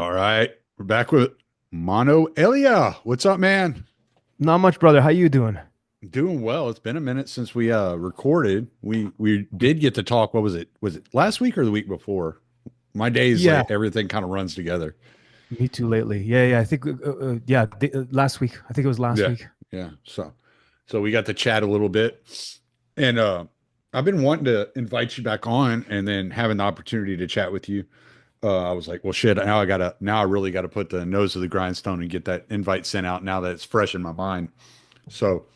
All right, we're back with Mano Elia. What's up, man? Not much, brother. How you doing? Doing well. It's been a minute since we recorded. We did get to talk. What was it? Was it last week or the week before? My days, Yeah, like everything kind of runs together. me too lately. Yeah. I think, yeah, last week. I think it was last Yeah, week. yeah. So we got to chat a little bit, and I've been wanting to invite you back on, and then having the opportunity to chat with you. I was like, well, shit. Now I really gotta put the nose to the grindstone and get that invite sent out. Now that it's fresh in my mind. So.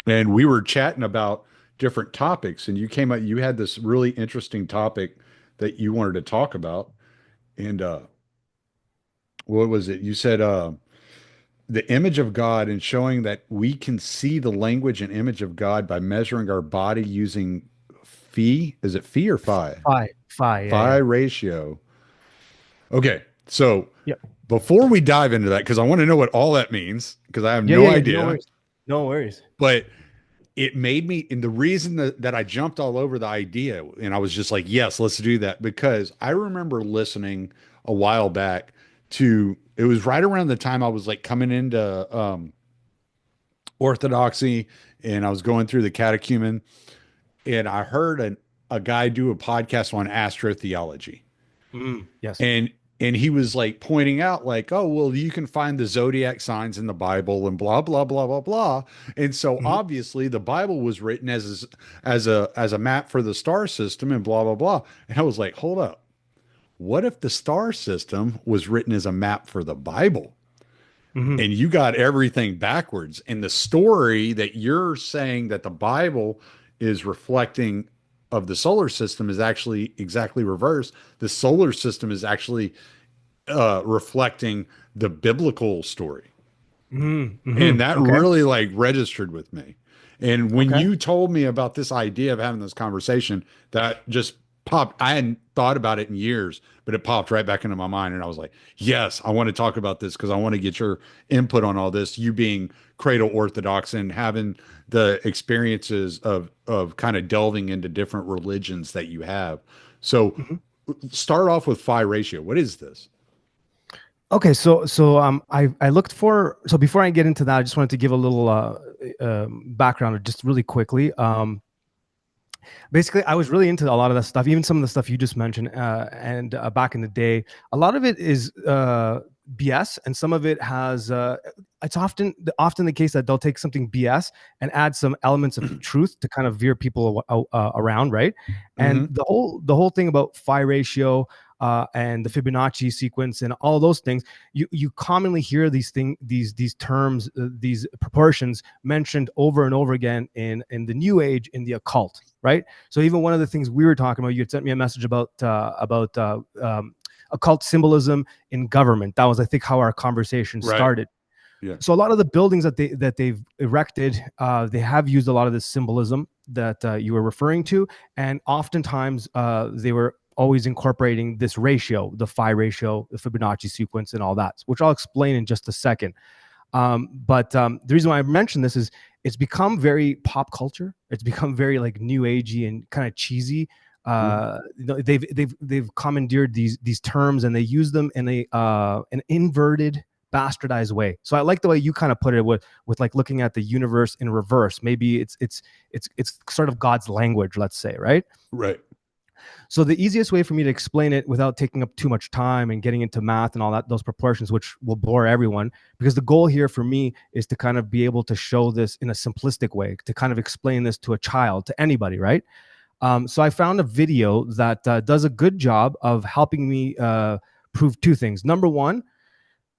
And we were chatting about different topics, and you came up, you had this really interesting topic that you wanted to talk about. And what was it? You said the image of God and showing that we can see the language and image of God by measuring our body using phi. Is it phi or phi? Phi. Yeah, Phi yeah, ratio. Okay. So yeah, before we dive into that, because I want to know what all that means, because I have no yeah. No idea, worries. No worries. but it made me, and the reason that I jumped all over the idea and I was just like, yes, let's do that, because I remember listening a while back to, it was right around the time I was like coming into orthodoxy, and I was going through the catechumen, and I heard a guy do a podcast on astrotheology, Yes. and he was like pointing out like, oh well, you can find the zodiac signs in the Bible and blah blah blah blah blah. And so Hmm. obviously the Bible was written as a map for the star system and blah blah blah. And I was like, hold up, what if the star system was written as a map for the Bible? Hmm. And you got everything backwards. And the story that you're saying that the Bible is reflecting of the solar system is actually exactly reversed. The solar system is actually reflecting the biblical story. And that Okay. really like registered with me. And when Okay. you told me about this idea of having this conversation, that just popped. I hadn't thought about it in years, but it popped right back into my mind. And I was like, yes, I want to talk about this because I want to get your input on all this. You being cradle Orthodox and having the experiences of kind of delving into different religions that you have. So Hmm. start off with phi ratio. What is this? Okay. I looked for. So before I get into that, I just wanted to give a little background, just really quickly. Basically, I was really into a lot of that stuff, even some of the stuff you just mentioned. And back in the day, a lot of it is BS, and some of it has. It's often the case that they'll take something BS and add some elements of truth to kind of veer people around, right? And Mm-hmm. the whole thing about phi ratio. And the Fibonacci sequence and all those things, you commonly hear these terms, these proportions mentioned over and over again in the New Age, in the occult, right? So even one of the things we were talking about, you had sent me a message about occult symbolism in government. That was, I think, how our conversation Right. started. Yeah. So a lot of the buildings that they've erected, they have used a lot of this symbolism that you were referring to, and oftentimes they were always incorporating this ratio, the phi ratio, the Fibonacci sequence, and all that, which I'll explain in just a second. But the reason why I mentioned this is it's become very pop culture. It's become very like new agey and kind of cheesy. Mm-hmm. They've commandeered these terms, and they use them in an inverted, bastardized way. So I like the way you kind of put it with like looking at the universe in reverse. Maybe it's sort of God's language, let's say, right? Right. So the easiest way for me to explain it without taking up too much time and getting into math and all that, those proportions, which will bore everyone, because the goal here for me is to kind of be able to show this in a simplistic way, to kind of explain this to a child, to anybody, right? So I found a video that does a good job of helping me prove two things. Number one,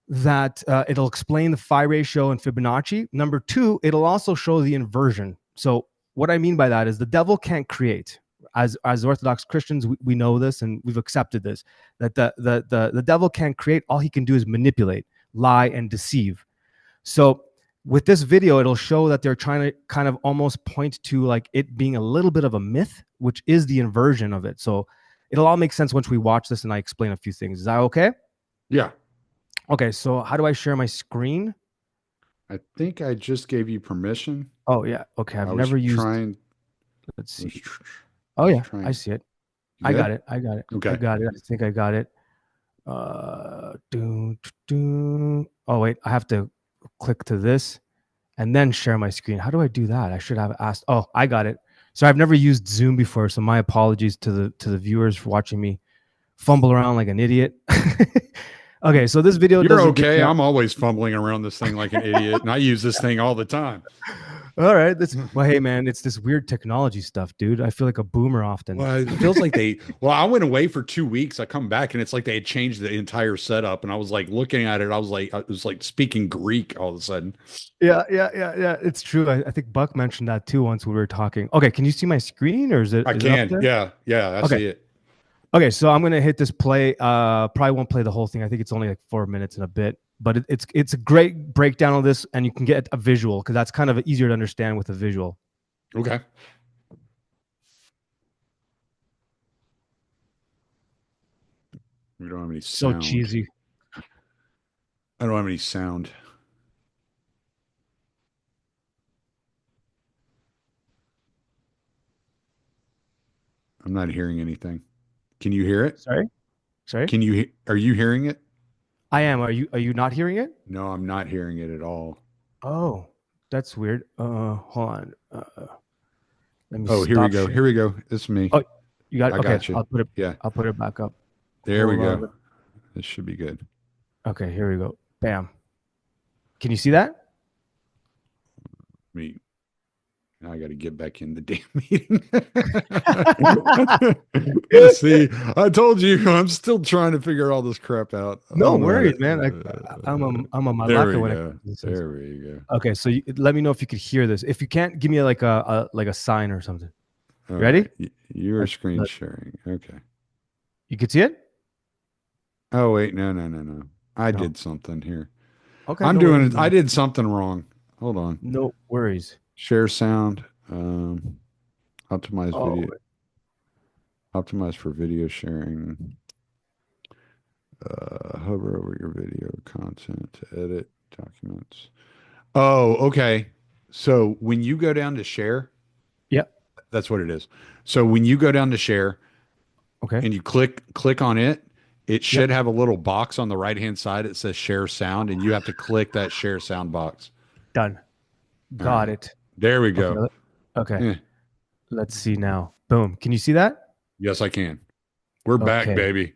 that it'll explain the phi ratio and Fibonacci. Number two, it'll also show the inversion. So what I mean by that is the devil can't create. As Orthodox Christians, we know this and we've accepted this, that the devil can't create. All he can do is manipulate, lie, and deceive. So with this video, it'll show that they're trying to kind of almost point to like it being a little bit of a myth, which is the inversion of it. So it'll all make sense once we watch this and I explain a few things. Is that okay? Yeah. Okay, so how do I share my screen? I think I just gave you permission. Oh yeah. Okay, I've I was never used. trying, Let's I was, see. tr- Oh I was yeah, I trying. see it. You I got good? it. I got it. I Okay. got it. I think I got it. Oh wait, I have to click to this and then share my screen. How do I do that? I should have asked. Oh, I got it. So I've never used Zoom before, so my apologies to the viewers for watching me fumble around like an idiot. Okay, so this video You're does a good okay. job. I'm always fumbling around this thing like an idiot, and I use this thing all the time. All right, well, hey man, it's this weird technology stuff, dude. I feel like a boomer often. Well, it feels like well, I went away for 2 weeks. I come back and it's like they had changed the entire setup. And I was like looking at it. I was like speaking Greek all of a sudden. Yeah. It's true. I think Buck mentioned that too once we were talking. Okay, can you see my screen or is I it up can. there? Yeah. I Okay. see it. Okay, so I'm gonna hit this play. Probably won't play the whole thing. I think it's only like 4 minutes and a bit, but it's a great breakdown of this, and you can get a visual because that's kind of easier to understand with a visual. Okay. We don't have any So sound. cheesy. I don't have any sound. I'm not hearing anything. Can you hear it? Sorry. Are you hearing it? I am. Are you not hearing it? No, I'm not hearing it at all. Oh, that's weird. Hold on. Let me Oh, here we stop go. sharing. Here we go. It's me. Oh, you got it. I Okay, got you. I'll put it. Yeah. I'll put it back up. There we Hold on. go. This should be good. Okay, here we go. Bam. Can you see that? Me. Now I got to get back in the damn meeting. See, I told you I'm still trying to figure all this crap out. No Oh, worries, man. I'm a there malaka we when it go. comes to this. There we go. Okay, so let me know if you could hear this. If you can't, give me like a sign or something. All Ready? right. You are screen let- sharing. Okay. You could see it? Oh wait, no. I No. did something here. Okay. I'm no doing worries, it. man. I did something wrong. Hold on. No worries. Share sound. Optimize Oh, video. Optimize for video sharing. Hover over your video content to edit documents. Oh, okay. So when you go down to share, yeah. that's what it is. So when you go down to share Okay. and you click on it, it should have a little box on the right-hand side that says share sound, and you have to click that share sound box. Done. All Got right. it. There we go. Okay. Eh. Let's see now. Boom. Can you see that? Yes, I can. We're back, Okay. baby.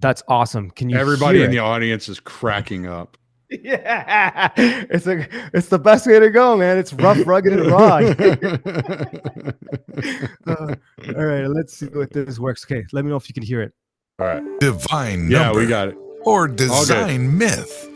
That's awesome. Can you Everybody hear in it? the audience is cracking up. Yeah, it's the best way to go, man. It's rough, rugged, and raw. All right, let's see what this works. Okay, let me know if you can hear it. All right. Divine Yeah, number we got it. or design myth.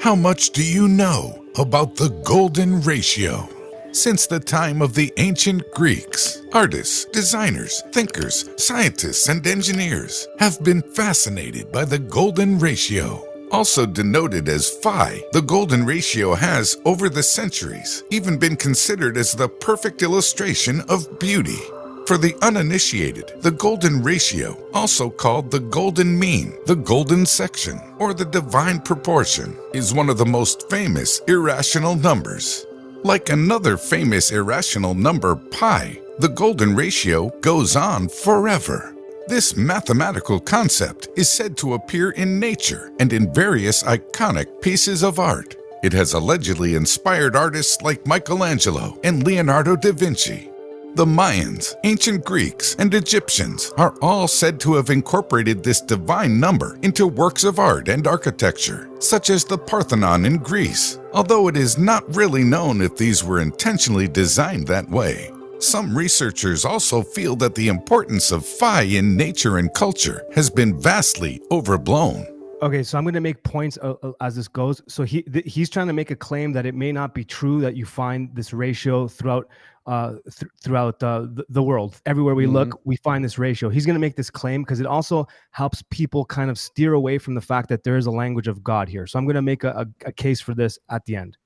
How much do you know about the golden ratio? Since the time of the ancient Greeks, artists, designers, thinkers, scientists, and engineers have been fascinated by the golden ratio. Also denoted as phi, the golden ratio has, over the centuries, even been considered as the perfect illustration of beauty. For the uninitiated, the golden ratio, also called the golden mean, the golden section, or the divine proportion, is one of the most famous irrational numbers. Like another famous irrational number, pi, the golden ratio goes on forever. This mathematical concept is said to appear in nature and in various iconic pieces of art. It has allegedly inspired artists like Michelangelo and Leonardo da Vinci. The Mayans, ancient Greeks, and Egyptians are all said to have incorporated this divine number into works of art and architecture, such as the Parthenon in Greece, although it is not really known if these were intentionally designed that way. Some researchers also feel that the importance of phi in nature and culture has been vastly overblown. Okay, so I'm going to make points as this goes. So he's trying to make a claim that it may not be true that you find this ratio throughout the world. Everywhere we look, we find this ratio. He's going to make this claim because it also helps people kind of steer away from the fact that there is a language of God here. So I'm going to make a case for this at the end.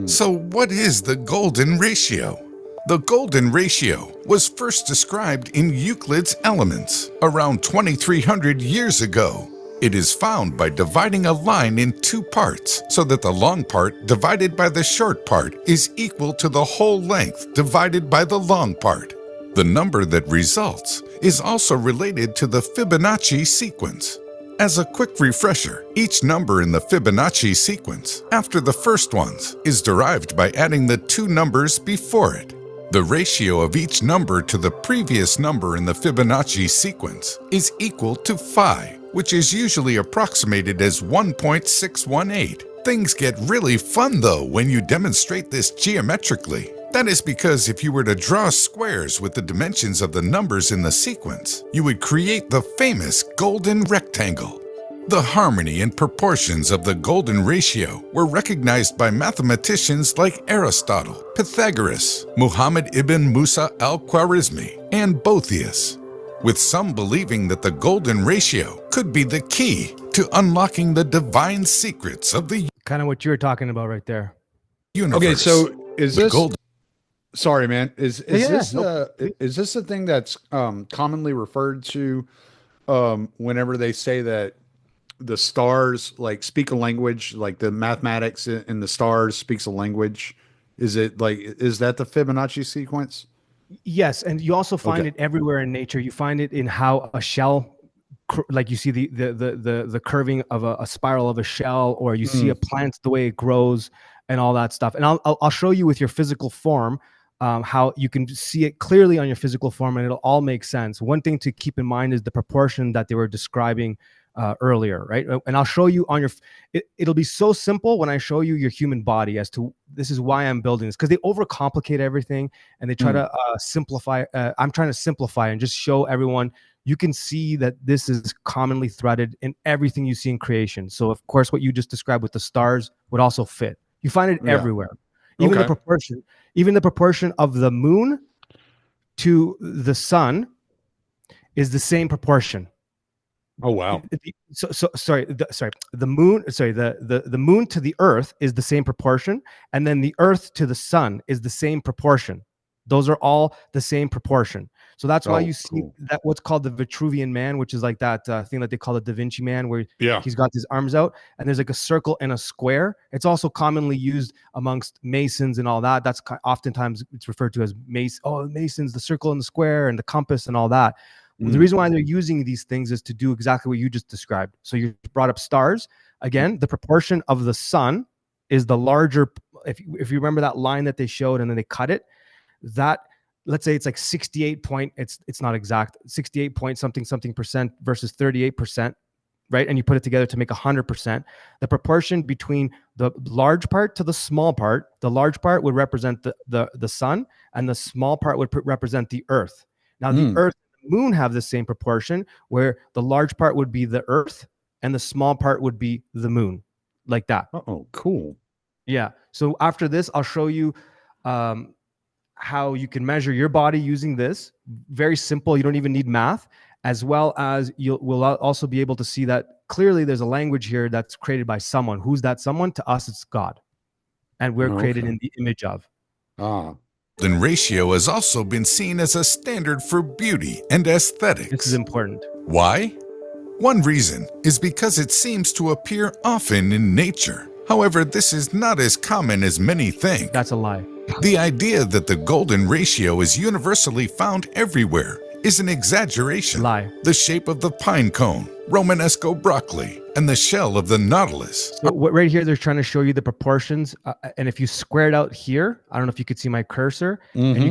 So what is the golden ratio? The golden ratio was first described in Euclid's Elements around 2300 years ago. It is found by dividing a line in two parts so that the long part divided by the short part is equal to the whole length divided by the long part. The number that results is also related to the Fibonacci sequence. As a quick refresher, each number in the Fibonacci sequence, after the first ones, is derived by adding the two numbers before it. The ratio of each number to the previous number in the Fibonacci sequence is equal to phi, which is usually approximated as 1.618. Things get really fun though when you demonstrate this geometrically. That is because if you were to draw squares with the dimensions of the numbers in the sequence, you would create the famous golden rectangle. The harmony and proportions of the golden ratio were recognized by mathematicians like Aristotle, Pythagoras, Muhammad ibn Musa al-Khwarizmi, and Boethius, with some believing that the golden ratio could be the key to unlocking the divine secrets of the Kind of what you were talking about right there. universe. Okay, so is The this golden sorry, man. Is Yeah, this no. is this a thing that's commonly referred to whenever they say that the stars like speak a language, like the mathematics in the stars speaks a language? Is it like is that the Fibonacci sequence? Yes, and you also find Okay. it everywhere in nature. You find it in how a shell, like you see the curving of a spiral of a shell, or you see a plant the way it grows, and all that stuff. And I'll show you with your physical form how you can see it clearly on your physical form, and it'll all make sense. One thing to keep in mind is the proportion that they were describing earlier, right? And I'll show you on your. It'll be so simple when I show you your human body as to this is why I'm building this, because they overcomplicate everything and they try to simplify. I'm trying to simplify and just show everyone. You can see that this is commonly threaded in everything you see in creation. So of course, what you just described with the stars would also fit. You find it Yeah. everywhere. Even the proportion of the moon to the sun is the same proportion. Oh wow. The moon to the earth is the same proportion, and then the earth to the sun is the same proportion. Those are all the same proportion. So that's why you see that what's called the Vitruvian Man, which is like that thing that they call the Da Vinci Man, where he's got his arms out and there's like a circle and a square. It's also commonly used amongst Masons and all that. That's oftentimes it's referred to as Masons, the circle and the square and the compass and all that. The reason why they're using these things is to do exactly what you just described. So you brought up stars. Again, the proportion of the sun is the larger. If you remember that line that they showed and then they cut it, that let's say it's like 68 point, it's not exact, 68 point something percent versus 38%, right? And you put it together to make 100%. The proportion between the large part to the small part, the large part would represent the sun and the small part would represent the earth. Now the earth and the moon have the same proportion where the large part would be the earth and the small part would be the moon, like that. Oh, cool. Yeah. So after this, I'll show you how you can measure your body using this. Very simple. You don't even need math, as well as will also be able to see that clearly there's a language here that's created by someone. Who's that someone? To us, it's God. And we're created in the image of. Golden ratio has also been seen as a standard for beauty and aesthetics. This is important. Why? One reason is because it seems to appear often in nature. However, this is not as common as many think. That's a lie. The idea that the golden ratio is universally found everywhere is an exaggeration. Lie. The shape of the pine cone, Romanesco broccoli, and the shell of the nautilus. So right here, they're trying to show you the proportions. And if you squared out here, I don't know if you could see my cursor, and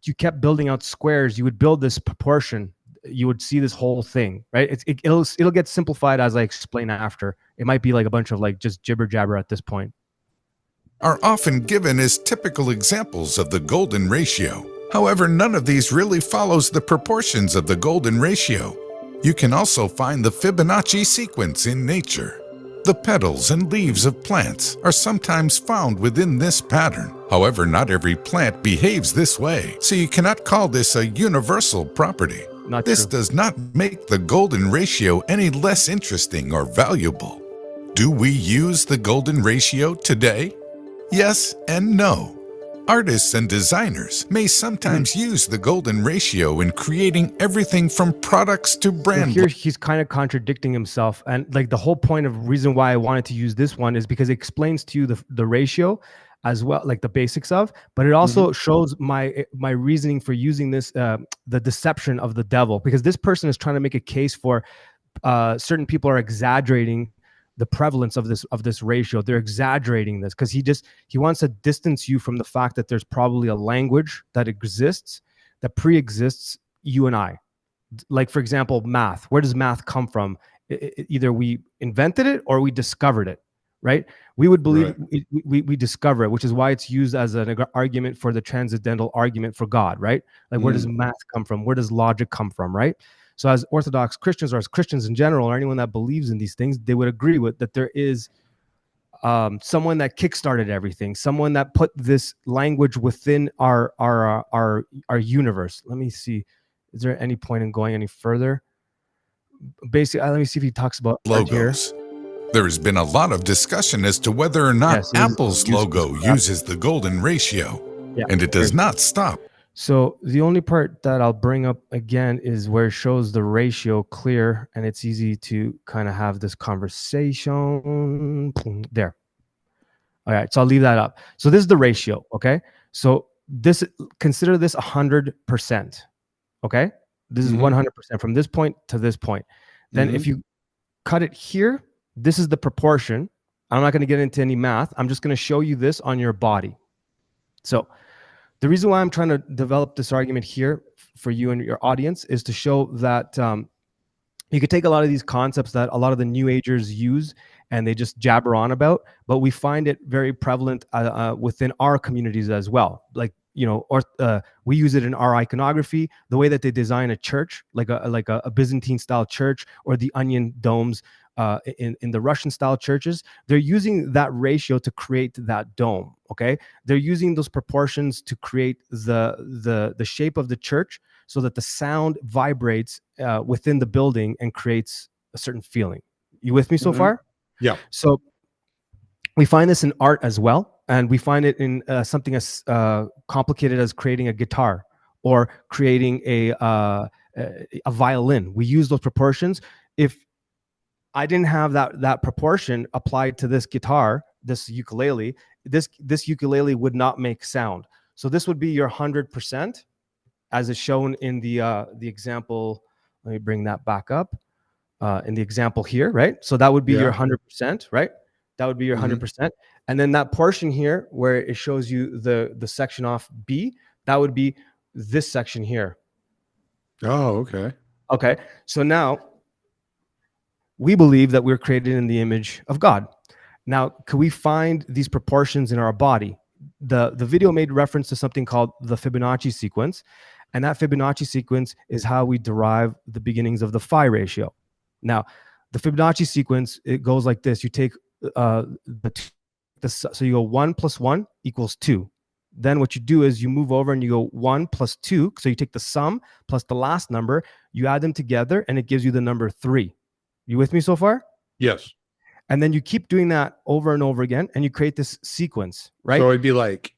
you kept building out squares, you would build this proportion. You would see this whole thing, right? It'll get simplified as I explain after. It might be like a bunch of like just jibber jabber at this point. Are often given as typical examples of the golden ratio. However, none of these really follows the proportions of the golden ratio. You can also find the Fibonacci sequence in nature. The petals and leaves of plants are sometimes found within this pattern. However, not every plant behaves this way, so you cannot call this a universal property. This does not make the golden ratio any less interesting or valuable. Do we use the golden ratio today? Yes and no. Artists and designers may sometimes use the golden ratio in creating everything from products to brand. Here he's kind of contradicting himself, and like the whole point of reason why I wanted to use this one is because it explains to you the ratio as well, like the basics of, but it also shows my reasoning for using this, the deception of the devil, because this person is trying to make a case for certain people are exaggerating the prevalence of this ratio. They're exaggerating this because he wants to distance you from the fact that there's probably a language that exists that pre-exists you and I. Like, for example, math. Where does math come from? Either we invented it or we discovered it, right? We would believe we discover it, which is why it's used as an argument for the transcendental argument for God, right? Like, where does math come from? Where does logic come from, right? So as Orthodox Christians, or as Christians in general, or anyone that believes in these things, they would agree with that there is someone that kickstarted everything, someone that put this language within our universe. Let me see. Is there any point in going any further? Basically, let me see if he talks about logos. There has been a lot of discussion as to whether or not Apple's logo uses the golden ratio, and it does not stop. So the only part that I'll bring up again is where it shows the ratio clear, and it's easy to kind of have this conversation there. All right, so I'll leave that up. So this is the ratio, okay? So consider this 100%, okay? This is 100% from this point to this point. Then if you cut it here, this is the proportion. I'm not going to get into any math. I'm just going to show you this on your body. So the reason why I'm trying to develop this argument here for you and your audience is to show that you could take a lot of these concepts that a lot of the New Agers use and they just jabber on about, but we find it very prevalent within our communities as well. Like, you know, we use it in our iconography, the way that they design a church, like a Byzantine style church, or the onion domes in the Russian style churches. They're using that ratio to create that dome. Okay, they're using those proportions to create the shape of the church so that the sound vibrates within the building and creates a certain feeling. You with me so far? Yeah. So we find this in art as well, and we find it in something as complicated as creating a guitar or creating a violin. We use those proportions. If I didn't have that proportion applied to this guitar, this ukulele, this ukulele would not make sound. So this would be your 100%, as is shown in the example. Let me bring that back up. In the example here, right? So that would be your 100%, right? That would be your 100%. And then that portion here where it shows you the section off B, that would be this section here. Oh, okay. Okay. So now we believe that we're created in the image of God. Now, could we find these proportions in our body? The video made reference to something called the Fibonacci sequence. And that Fibonacci sequence is how we derive the beginnings of the phi ratio. Now, the Fibonacci sequence, it goes like this. You take so you go 1 + 1 = 2. Then what you do is you move over and you go 1 + 2. So you take the sum plus the last number, you add them together, and it gives you the number 3. You with me so far? Yes. And then you keep doing that over and over again, and you create this sequence, right? So it'd be like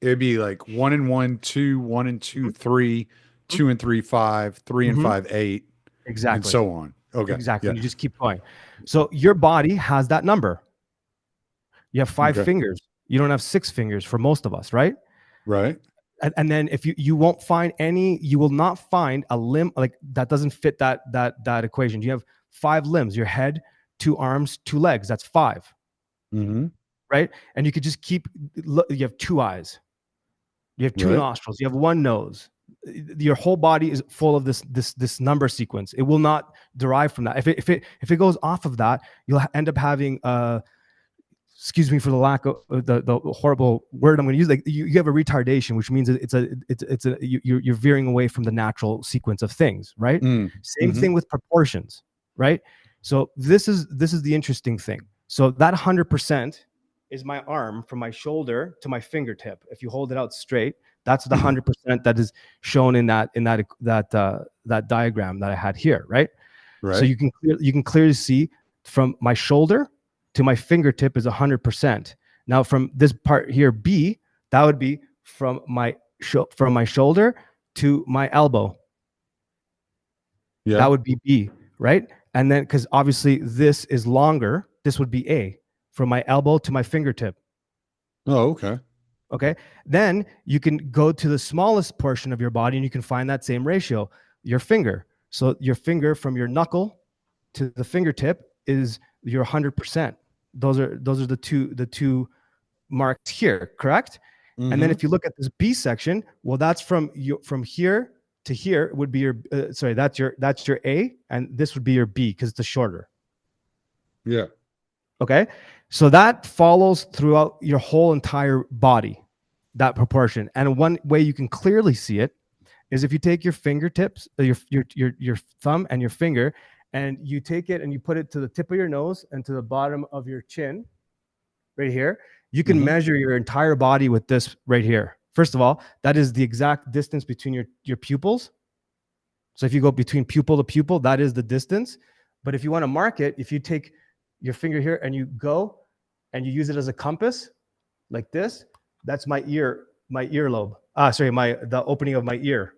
1 and 1, 2, 1 and 2, 3, 2 and 3, 5, 3 and 5, 8, exactly, and so on. Okay. Exactly. Yeah. You just keep going. So your body has that number. You have 5 fingers. You don't have 6 fingers for most of us, right? Right. And then if you won't find you will not find a limb like that doesn't fit that equation. You have 5 limbs: your head, 2 arms, 2 legs. That's 5. Right? And you could just keep. You have 2 eyes. You have 2 nostrils. You have 1 nose. Your whole body is full of this number sequence. It will not derive from that. If it goes off of that, you'll end up having excuse me for the lack of the horrible word I'm going to use. Like you have a retardation, which means you're veering away from the natural sequence of things, right? Same thing with proportions, right? So this is the interesting thing. So that 100% is my arm from my shoulder to my fingertip. If you hold it out straight, that's the 100% that is shown in that diagram that I had here, right? Right. So you can clearly see from my shoulder to my fingertip is 100%. Now from this part here, B, that would be from my shoulder to my elbow. Yeah. That would be B, right? And then because obviously this is longer, this would be A, from my elbow to my fingertip. Oh, okay. Okay. Then you can go to the smallest portion of your body and you can find that same ratio, your finger. So your finger from your knuckle to the fingertip is your 100%. Those are the two marks here, correct? And then if you look at this B section, well, that's from here to here would be your that's your A, and this would be your B because it's the shorter. Yeah. Okay. So that follows throughout your whole entire body, that proportion. And one way you can clearly see it is if you take your fingertips, your thumb and your finger, and you take it and you put it to the tip of your nose and to the bottom of your chin, right here. You can measure your entire body with this right here. First of all, that is the exact distance between your pupils. So if you go between pupil to pupil, that is the distance. But if you want to mark it, if you take your finger here and you go and you use it as a compass like this, that's my earlobe. The opening of my ear.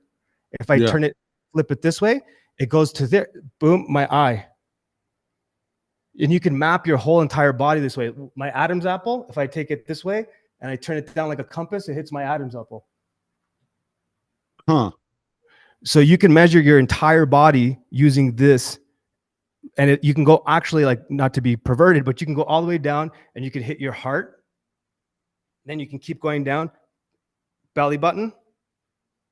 If I turn it, flip it this way, it goes to there. Boom, my eye. And you can map your whole entire body this way. My Adam's apple, if I take it this way and I turn it down like a compass, it hits my Adam's apple. Huh. So you can measure your entire body using this. And you can go actually, like, not to be perverted, but you can go all the way down and you can hit your heart. Then you can keep going down, belly button.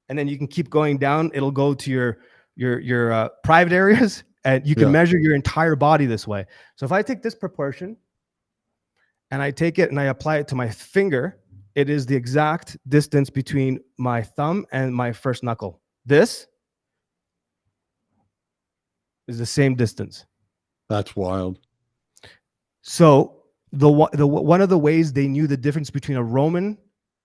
And then you can keep going down. It'll go to your private areas. And you can measure your entire body this way. So if I take this proportion and I take it and I apply it to my finger, it is the exact distance between my thumb and my first knuckle. This is the same distance. That's wild. So the one of the ways they knew the difference between a Roman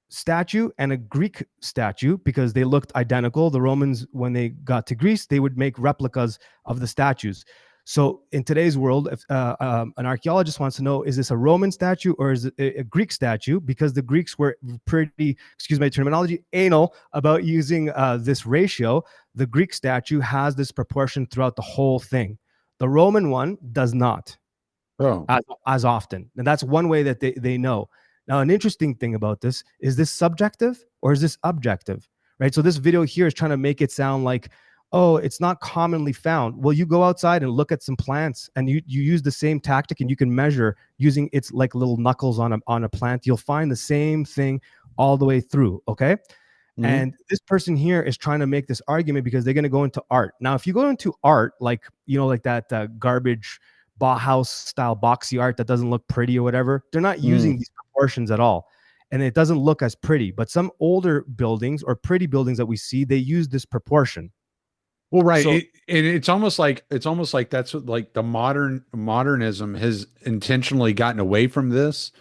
statue and a Greek statue, because they looked identical. The Romans, when they got to Greece, they would make replicas of the statues. So in today's world, if an archaeologist wants to know, is this a Roman statue or is it a Greek statue? Because the Greeks were pretty, excuse my terminology, anal about using this ratio. The Greek statue has this proportion throughout the whole thing. The Roman one does not as often. And that's one way that they know. Now, an interesting thing about this, is this subjective or is this objective, right? So this video here is trying to make it sound like, oh, it's not commonly found. Well, you go outside and look at some plants and you use the same tactic and you can measure using its like little knuckles on a plant. You'll find the same thing all the way through, okay? And this person here is trying to make this argument because they're going to go into art. Now, if you go into art, like, you know, like that garbage Bauhaus style boxy art that doesn't look pretty or whatever, they're not using these proportions at all. And it doesn't look as pretty. But some older buildings or pretty buildings that we see, they use this proportion. Well, right. So, it's almost like that's what, like, the modernism has intentionally gotten away from this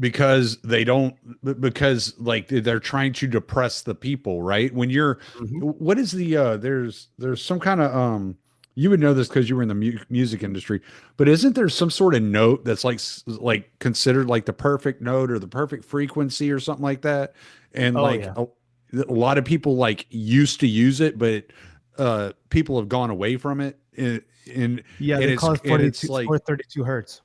because like they're trying to depress the people, right? When you're what is the there's some kind of you would know this because you were in the music industry, but isn't there some sort of note that's like considered like the perfect note or the perfect frequency or something like that? And a lot of people like used to use it, but people have gone away from it. They call it 432 hertz.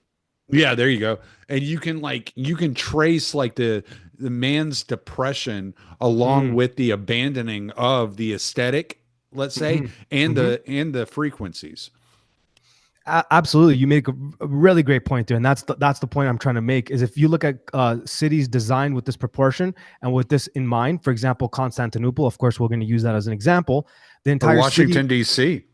Yeah, there you go. And you can trace like the man's depression along with the abandoning of the aesthetic, let's say, and the frequencies. Absolutely. You make a really great point there. And that's the point I'm trying to make, is if you look at cities designed with this proportion and with this in mind, for example, Constantinople, of course, we're going to use that as an example. The entire Washington, D.C.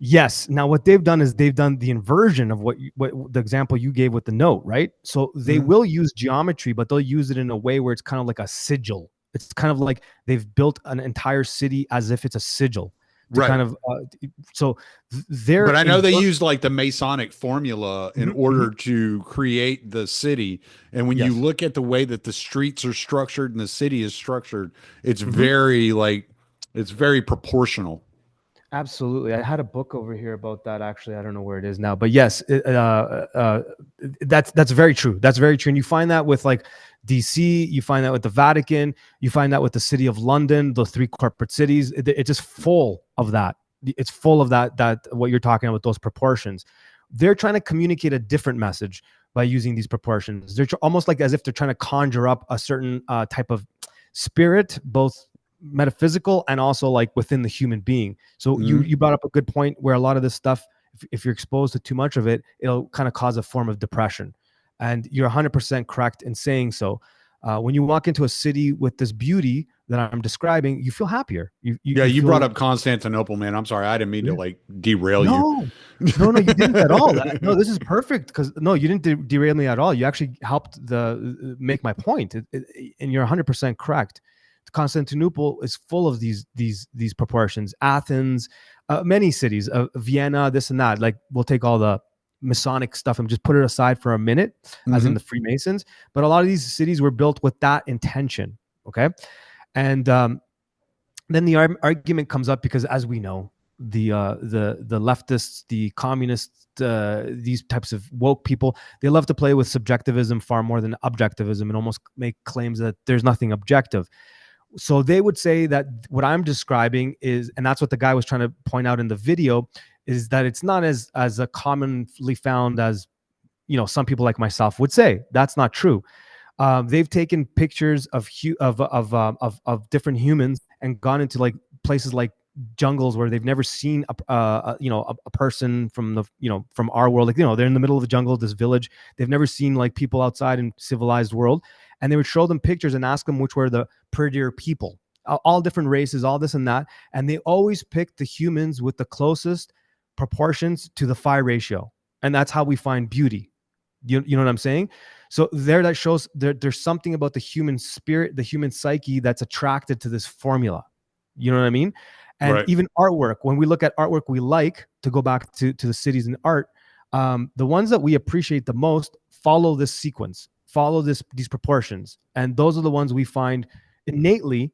Yes. Now, what they've done is they've done the inversion of what the example you gave with the note, right? So they will use geometry, but they'll use it in a way where it's kind of like a sigil. It's kind of like they've built an entire city as if it's a sigil. Right. Kind of. But I know they used like the Masonic formula in order to create the city. And when you look at the way that the streets are structured and the city is structured, it's very proportional. Absolutely. I had a book over here about that. Actually, I don't know where it is now, but yes, that's very true. That's very true. And you find that with like DC, you find that with the Vatican, you find that with the city of London, those three corporate cities. It's just full of that. It's full of that what you're talking about, those proportions. They're trying to communicate a different message by using these proportions. They're almost like as if they're trying to conjure up a certain type of spirit, both metaphysical and also like within the human being. So you brought up a good point where a lot of this stuff, if you're exposed to too much of it, it'll kind of cause a form of depression. And you're 100% correct in saying so. When you walk into a city with this beauty that I'm describing, you feel happier. Yeah, You you brought feel up Constantinople, man. I'm sorry, I didn't mean to yeah. like derail you. No, no, you didn't at all. No, this is perfect because no, you didn't derail me at all. You actually helped make my point, and you're 100% correct. Constantinople is full of these proportions. Athens, many cities, Vienna, this and that. Like we'll take all the Masonic stuff and just put it aside for a minute, as in the Freemasons. But a lot of these cities were built with that intention. Okay, and then the argument comes up because, as we know, the leftists, the communists, these types of woke people, they love to play with subjectivism far more than objectivism and almost make claims that there's nothing objective. So they would say that what I'm describing is, and that's what the guy was trying to point out in the video, is that it's not as a commonly found as, some people like myself would say. That's not true. They've taken pictures of different humans and gone into like places like jungles where they've never seen a person from from our world. Like, they're in the middle of the jungle, this village. They've never seen like people outside in civilized world. And they would show them pictures and ask them which were the prettier people, all different races, all this and that. And they always pick the humans with the closest proportions to the phi ratio. And that's how we find beauty. You know what I'm saying? So that shows there's something about the human spirit, the human psyche that's attracted to this formula. You know what I mean? And Right. even artwork, when we look at artwork we like, to go back to the cities in art, the ones that we appreciate the most follow this sequence, follow these proportions. And those are the ones we find innately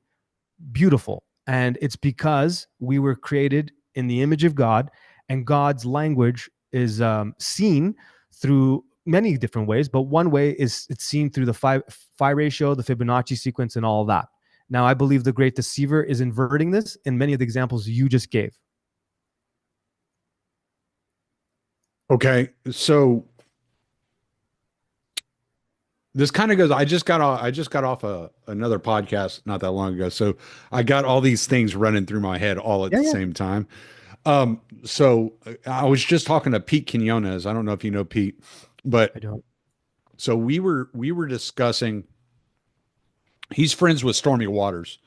beautiful. And it's because we were created in the image of God, and God's language is seen through many different ways, but one way is it's seen through the phi ratio, the Fibonacci sequence, and all of that. Now, I believe the great deceiver is inverting this in many of the examples you just gave. Okay, so this kind of goes. I just got off another podcast not that long ago, so I got all these things running through my head all at the same time. So I was just talking to Pete Quinones. I don't know if you know Pete, but I don't. So we were discussing. He's friends with Stormy Waters,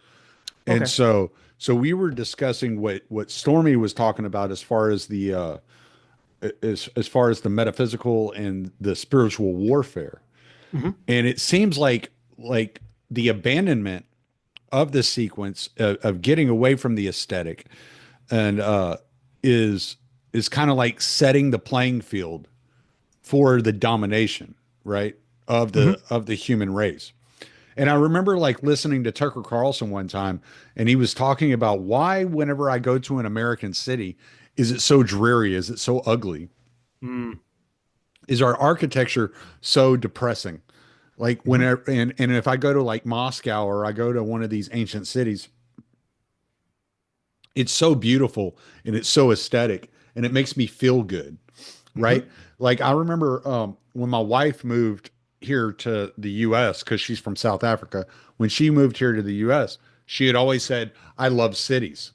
and Okay. so we were discussing what Stormy was talking about as far as the as far as the metaphysical and the spiritual warfare. Mm-hmm. And it seems like the abandonment of the sequence of getting away from the aesthetic and is kind of like setting the playing field for the domination, right, of the human race. And I remember like listening to Tucker Carlson one time, and he was talking about why whenever I go to an American city, is it so dreary? Is it so ugly? Is our architecture so depressing? Like whenever, and if I go to like Moscow or I go to one of these ancient cities, it's so beautiful and it's so aesthetic and it makes me feel good, right? Like I remember when my wife moved here to the US because she's from South Africa. When she moved here to the US, she had always said, I love cities,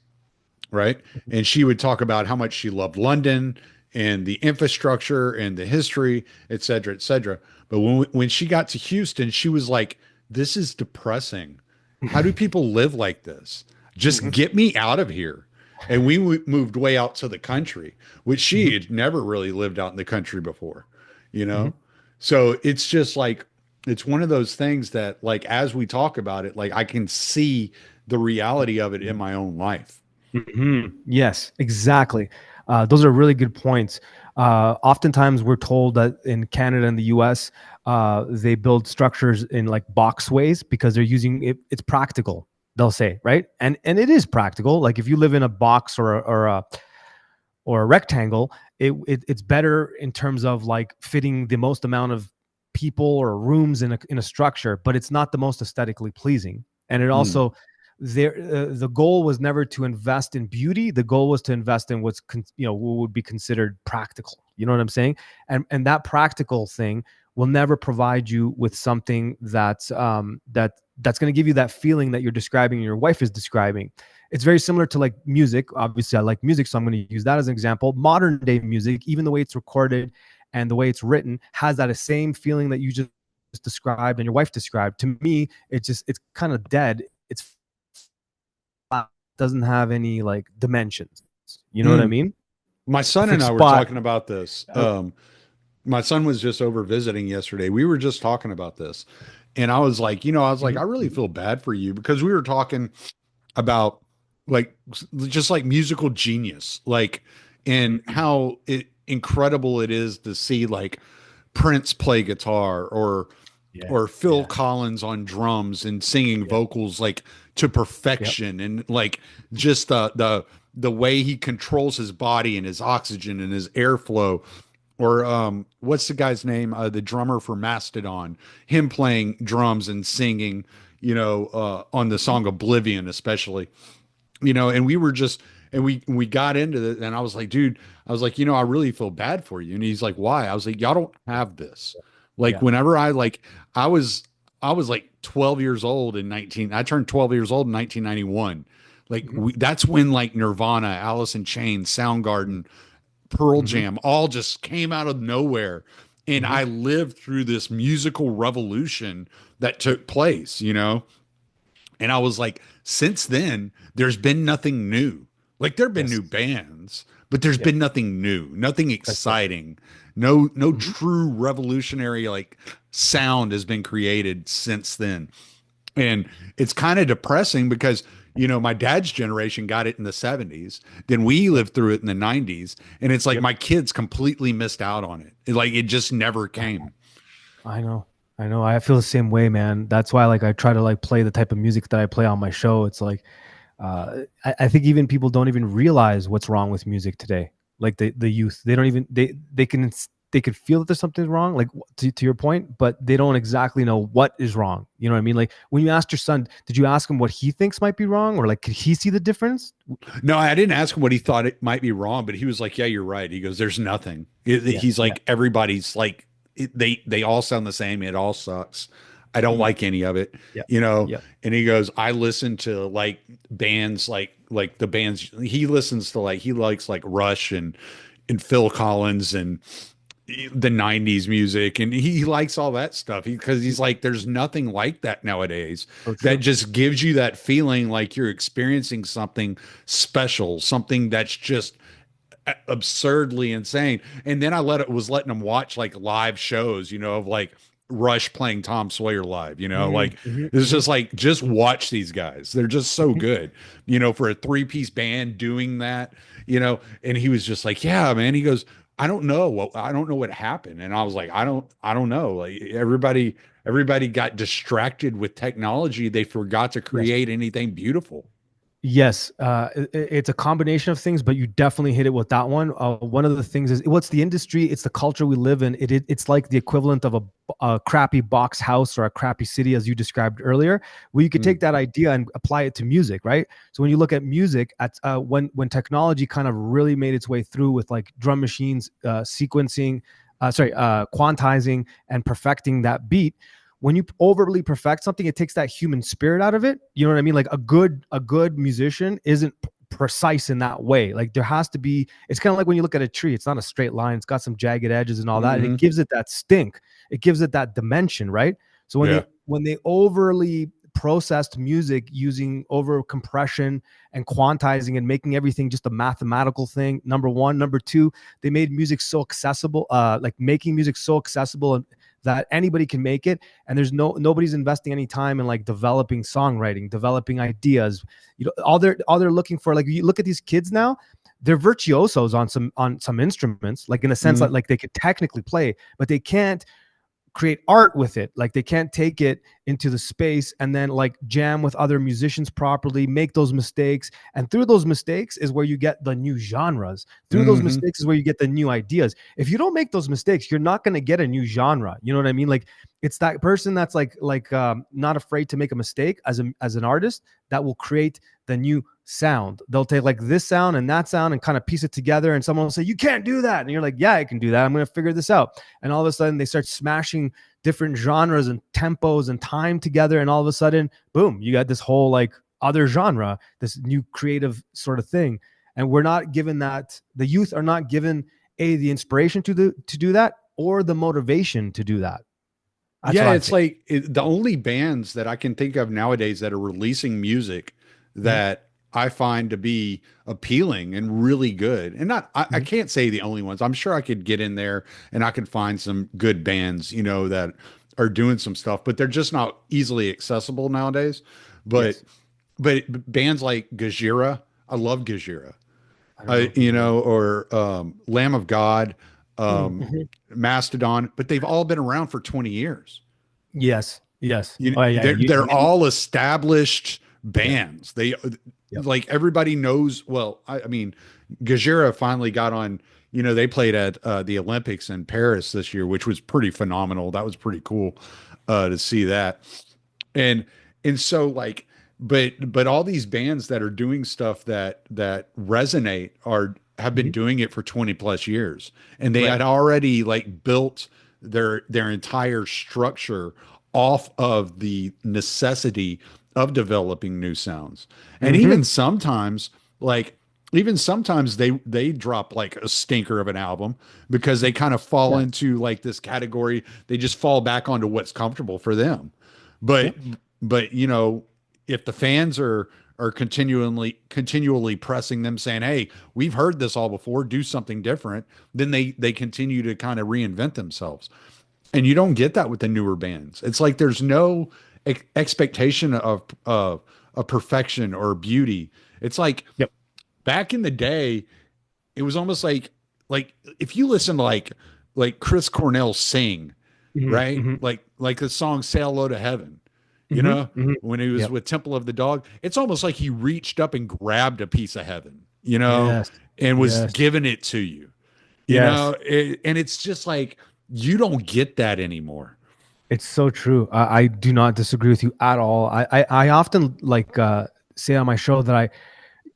right? And she would talk about how much she loved London and the infrastructure and the history, et cetera, et cetera. But when she got to Houston, she was like, this is depressing. How do people live like this? Just get me out of here. And we moved way out to the country, which she had never really lived out in the country before, you know? So it's just like, it's one of those things that like, as we talk about it, like I can see the reality of it in my own life. Yes, exactly. Those are really good points. Oftentimes we're told that in Canada and the US, they build structures in like boxways because they're using it. It's practical, they'll say, right? And it is practical. Like if you live in a box or a rectangle, it's better in terms of like fitting the most amount of people or rooms in a structure, but it's not the most aesthetically pleasing. And it also the goal was never to invest in beauty. The goal was to invest in what would be considered practical. You know what I'm saying? And that practical thing will never provide you with something that's going to give you that feeling that you're describing and your wife is describing. It's very similar to like music. Obviously, I like music, so I'm going to use that as an example. Modern day music, even the way it's recorded and the way it's written, has that same feeling that you just described and your wife described. To me, it's kind of dead. It's flat, doesn't have any like dimensions. You know what I Mm. mean? My son and Fixed I were spot. talking about this. My son was just over visiting yesterday. We were just talking about this. And I was like, I really Mhm. feel bad for you because we were talking about like just like musical genius, like and Mhm. how incredible it is to see like Prince play guitar Yeah. or Phil Yeah. Collins on drums and singing Yep. vocals like to Yep. perfection and like just the way he controls his body and his oxygen and his airflow or what's the guy's name, the drummer for Mastodon, him playing drums and singing, on the Mhm. song Oblivion especially, and we were just and we got into it and I was like, dude, I was like, I really feel bad for you. And he's like, why? I was like, y'all don't have this. Like Yeah. whenever I was I was like 12 years old in 19 I turned 12 years old in 1991. Like Mhm. that's when like Nirvana, Alice in Chains, Soundgarden, Pearl Mhm. Jam all just came out of nowhere. And Mhm. I lived through this musical revolution that took place, and I was like, since then, there's been nothing new. Like there have been Yes. new bands, but there's Yep. been nothing new, nothing That's it. exciting. No Mhm. true revolutionary like sound has been created since then. And it's kind of depressing because, my dad's generation got it in the 70s. Then we Yep. lived through it in the 90s. And it's like Yep. my kids completely missed out on it. Like it just never I know. came. I know. I know. I feel the same way, man. That's why like I try to like play the type of music that I play on my show. It's like I think even people don't even realize what's wrong with music today. Like the youth, they don't even they could feel that there's something wrong, like to your point, but they don't exactly know what is wrong. You know what I mean? Like when you asked your son, did you ask him what he thinks might be wrong, or like could he see the difference? No, I didn't ask him what he thought it might be wrong, but he was like, "Yeah, you're right." He goes, "There's nothing." Yeah, He's yeah, like, "Everybody's like, they all sound the same. It all sucks. I don't yeah, like any of it." yeah, You know. yeah. And he goes, "I listen to like bands like the bands he listens to like he likes like Rush and Phil Collins and the 90s music and he likes all that stuff because he's like there's nothing like that nowadays So that true. just gives you that feeling like you're experiencing something special, something that's just absurdly insane. And then I was letting him watch like live shows, of like Rush playing Tom Sawyer live, like Mm-hmm, it's hmm. just like just watch these guys. They're just so good, for a three-piece band doing that, and he was just like, "Yeah, man." He goes, I don't know what happened." And I was like, I don't know. Like everybody got distracted with technology. They forgot to Yes. create anything beautiful. Yes, it's a combination of things, but you definitely hit it with that one. One of the things is what's the industry? It's the culture we live in. It's like the equivalent of a crappy box house or a crappy city, as you described earlier, where you could take Mm, that idea and apply it to music, right? So when you look at music, at when technology kind of really made its way through with like drum machines, sequencing, quantizing and perfecting that beat, when you overly perfect something, it takes that human spirit out of it. You know what I mean? Like a good musician isn't precise in that way. Like there has to be. It's kind of like when you look at a tree. It's not a straight line. It's got some jagged edges and all that, and it hmm. gives it that stink. It gives it that dimension, right? So when Yeah. they overly processed music using over compression and quantizing and making everything just a mathematical thing, number one. Number two, they made music so accessible, like making music so accessible and that anybody can make it, and there's nobody's investing any time in like developing songwriting, developing ideas. All they're looking for, like you look at these kids now, they're virtuosos on some instruments, like in a sense Mm, like they could technically play, but they can't create art with it. Like they can't take it into the space and then like jam with other musicians properly, make those mistakes. And through those mistakes is where you get the new genres. Through those hmm. mistakes is where you get the new ideas. If you don't make those mistakes, you're not going to get a new genre. You know what I mean? Like it's that person that's not afraid to make a mistake as an artist that will create the new sound. They'll take like this sound and that sound and kind of piece it together, and someone will say, you can't do that, and you're like, yeah, I can do that, I'm going to figure this out. And all of a sudden they start smashing different genres and tempos and time together, and all of a sudden, boom, you got this whole like other genre, this new creative sort of thing. And we're not given that, the youth are not given the inspiration to do that, or the motivation to do that. That's Yeah, it's like the only bands that I can think of nowadays that are releasing music that I find to be appealing and really good. And not, I can't say the only ones. I'm sure I could get in there and I could find some good bands, you know, that are doing some stuff, but they're just not easily accessible nowadays. But but bands like Gajira, I love Gajira. You know, or Lamb of God, Mastodon, but they've all been around for 20 years. Yes. They're all established bands. They like everybody knows. Well, I mean, Gajira finally got on. You know, they played at the Olympics in Paris this year, which was pretty phenomenal. That was pretty cool to see that. And so like, but all these bands that are doing stuff that resonate have been doing it for 20 plus years, and they had already like built their entire structure off of the necessity of developing new sounds. And even sometimes they drop like a stinker of an album because they kind of fall into like this category. They just fall back onto what's comfortable for them. But you know, if the fans are continually pressing them, saying, hey, we've heard this all before, do something different, then they continue to kind of reinvent themselves. And you don't get that with the newer bands. It's like there's no expectation of perfection or beauty. It's like back in the day, it was almost like if you listen to like Chris Cornell sing, right? Like the song Sail Low to Heaven. You know, when he was with Temple of the Dog, it's almost like he reached up and grabbed a piece of heaven, you know, and was giving it to you, you know, and it's just like, you don't get that anymore. It's so true. I do not disagree with you at all. I often like say on my show that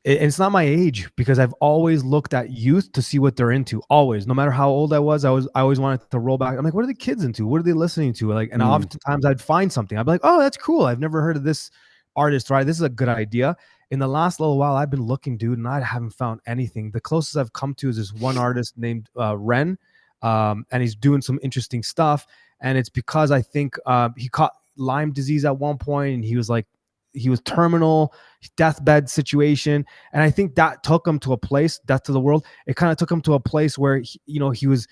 it's not my age, because I've always looked at youth to see what they're into. Always, no matter how old I was, I always wanted to roll back. I'm like, what are the kids into? What are they listening to? Like, and oftentimes I'd find something. I'd be like, oh, that's cool. I've never heard of this artist. Right, this is a good idea. In the last little while, I've been looking, dude, and I haven't found anything. The closest I've come to is this one artist named Ren, and he's doing some interesting stuff. And it's because I think he caught Lyme disease at one point, and he was terminal, deathbed situation. And I think that took him to a place, death to the world. It kind of took him to a place where, he was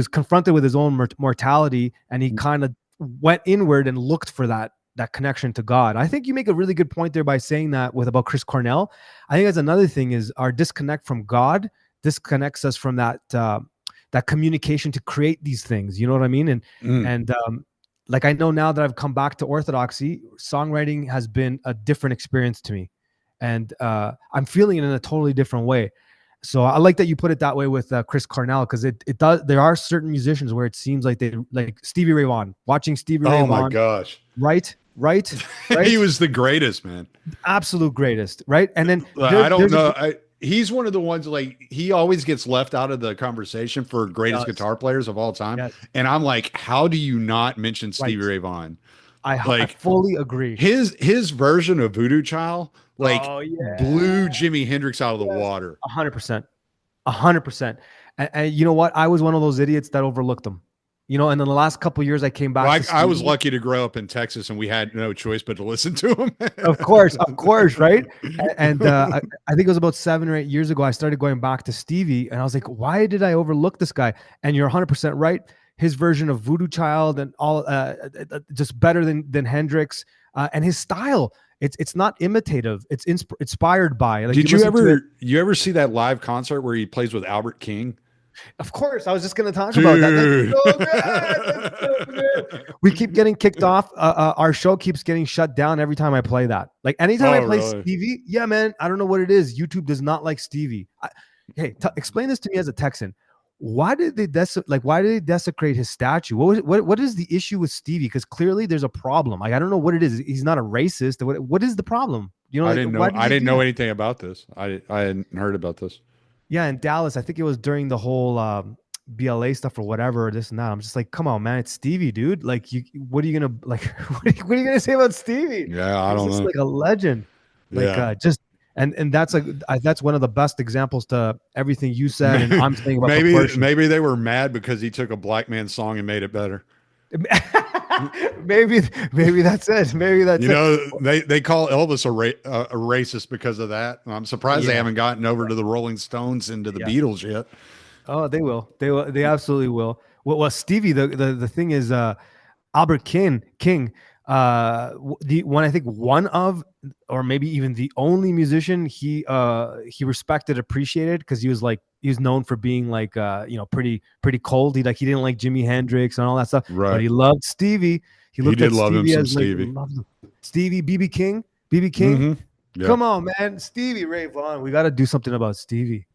confronted with his own mortality, and he kind of went inward and looked for that connection to God. I think you make a really good point there by saying that about Chris Cornell. I think that's another thing, is our disconnect from God disconnects us from that communication to create these things. You know what I mean? And like, I know now that I've come back to Orthodoxy, songwriting has been a different experience to me, and I'm feeling it in a totally different way. So I like that you put it that way with Chris Cornell, because it does. There are certain musicians where it seems like they, like Stevie Ray Vaughan. Watching Stevie Ray Vaughan. Oh my gosh! Right. He was the greatest, man. Absolute greatest, right? And then I don't know. He's one of the ones, like, he always gets left out of the conversation for greatest guitar players of all time. Yes. And I'm like, how do you not mention Stevie Ray Vaughan? I fully agree. His version of Voodoo Child, like, blew Jimi Hendrix out of the water. 100%. And you know what? I was one of those idiots that overlooked them. You know, and in the last couple of years, I came back. Well, I was lucky to grow up in Texas, and we had no choice but to listen to him. Of course, right? And I think it was about 7 or 8 years ago, I started going back to Stevie, and I was like, why did I overlook this guy? And you're 100% right. His version of Voodoo Child and all, just better than Hendrix, and his style. It's not imitative. It's inspired by. Like, did you ever see that live concert where he plays with Albert King? Of course, I was just going to talk about that. That's so good. We keep getting kicked off. Our show keeps getting shut down every time I play that. Like, anytime I play Stevie, yeah, man, I don't know what it is. YouTube does not like Stevie. Explain this to me as a Texan. Why did they desecrate his statue? What is the issue with Stevie? Because clearly there's a problem. Like, I don't know what it is. He's not a racist. What is the problem? You know, like why did I he didn't do know that? anything about this. I hadn't heard about this. Yeah, in Dallas, I think it was during the whole BLA stuff or whatever, this and that. I'm just like, come on, man, it's Stevie, dude. Like, what are you gonna like? What are you gonna say about Stevie? Yeah, I He's don't just know. like a legend. Like, Yeah. just and that's like that's one of the best examples to everything you said and I'm saying about proportions. Maybe they were mad because he took a black man's song and made it better. maybe maybe that's it. Maybe that's You it. know, they call Elvis a racist because of that. I'm surprised they Yeah. haven't gotten over to the Rolling Stones and to the Yeah. Beatles yet. Oh, they will. They will. They absolutely will. Well, Stevie, the thing is, Albert King, the one I think one of, or maybe even the only musician he respected, appreciated, because he was known for being like pretty cold. He didn't like Jimi Hendrix and all that stuff, but Right. he loved Stevie. He He looked did at love him Stevie some as like Stevie. loved him. Stevie, BB King. Mm-hmm. Yeah. Come on, man, Stevie Ray Vaughan. We got to do something about Stevie.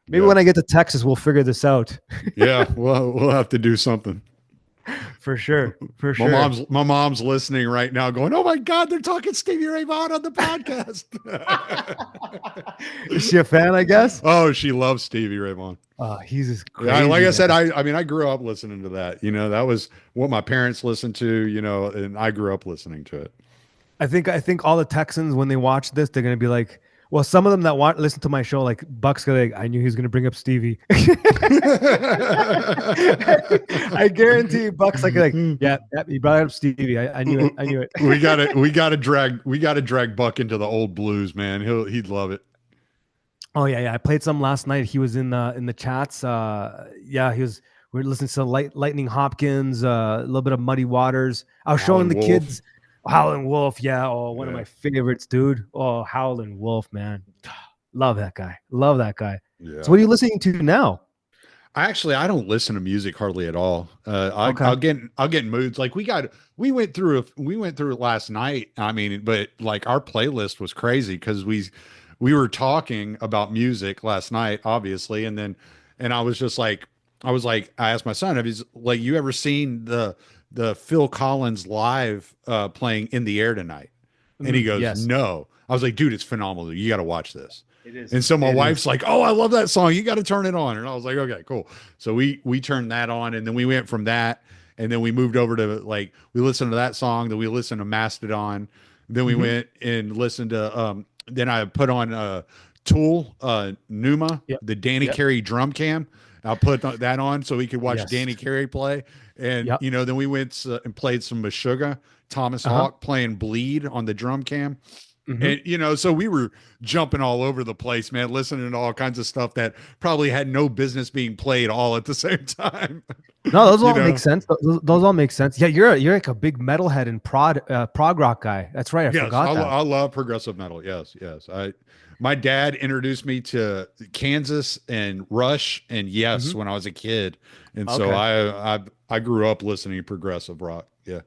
Maybe Yeah. when I get to Texas, we'll figure this out. Yeah. Well, we'll have to do something. For sure. For sure. My mom's listening right now going, "Oh my God, they're talking Stevie Ray Vaughan on the podcast." Is she a fan, I guess? Oh, she loves Stevie Ray Vaughan. He's just crazy. Yeah, like I man. said, I mean, I grew up listening to that. You know, that was what my parents listened to, you know, and I grew up listening to it. I think all the Texans, when they watch this, they're gonna be like, well, some of them that listen to my show, like Buck's gonna like, I knew he was gonna bring up Stevie. I guarantee you, Buck's like, yeah, he brought up Stevie. I knew it. I knew it. we gotta drag Buck into the old blues, man. He'd love it. Oh yeah. I played some last night. He was in the chats. Yeah, he was. We were listening to Lightning Hopkins, a little bit of Muddy Waters. I was showing Howlin' the Wolf. kids Howlin' Wolf. Yeah, one of Yeah. my favorites, dude. Oh, Howlin' Wolf, man. Love that guy. Love that guy. Yeah. So what are you listening to now? I don't listen to music hardly at all. Okay. I'll get in moods. Like we went through it last night. I mean, but like our playlist was crazy because we were talking about music last night, obviously, and I was just like, I asked my son, have you like you ever seen the Phil Collins live playing In the Air Tonight? And he goes, Yes. no. I was like, dude, it's phenomenal. You got to watch this. It is. And so my It wife's is. like, "Oh, I love that song. You got to turn it on." And I was like, "Okay, cool." So we turned that on, and then we went from that, and then we moved over to like we listened to that song, then we listened to Mastodon, then we went and listened to then I put on Tool Numa, Yep. the Danny Yep. Carey drum cam. I put that on so we could watch Yes. Danny Carey play, and Yep. you know, then we went and played some Meshuggah, Thomas Uh-huh. Hawk playing Bleed on the drum cam. Mhm. And you know, so we were jumping all over the place, man, listening to all kinds of stuff that probably had no business being played all at the same time. No, those You all know? make sense. Those all make sense. Yeah, you're like a big metalhead and prog rock guy. That's right. I Yes, forgot that. I love progressive metal. Yes. My dad introduced me to Kansas and Rush and Yes when I was a kid, and so Okay. I grew up listening to progressive rock. Yeah.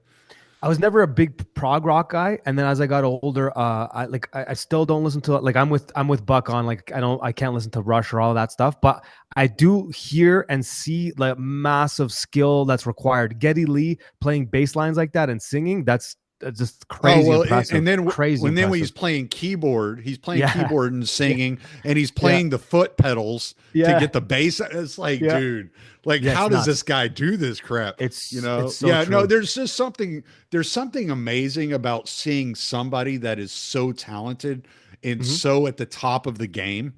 I was never a big prog rock guy, and then as I got older, I still don't listen to it. Like I'm with Buck on like I can't listen to Rush or all that stuff, but I do hear and see like massive skill that's required. Geddy Lee playing bass lines like that and singing, that's just crazy impressive. and then crazy when impressive. he's playing keyboard, Yeah. keyboard and singing, and he's playing the foot pedals to Yeah. get the bass. It's like, Yeah. dude, like Yeah, how it's does nuts. this guy do this crap? It's You know, it's so yeah, no, true. there's something amazing about seeing somebody that is so talented and Mhm. so at the top of the game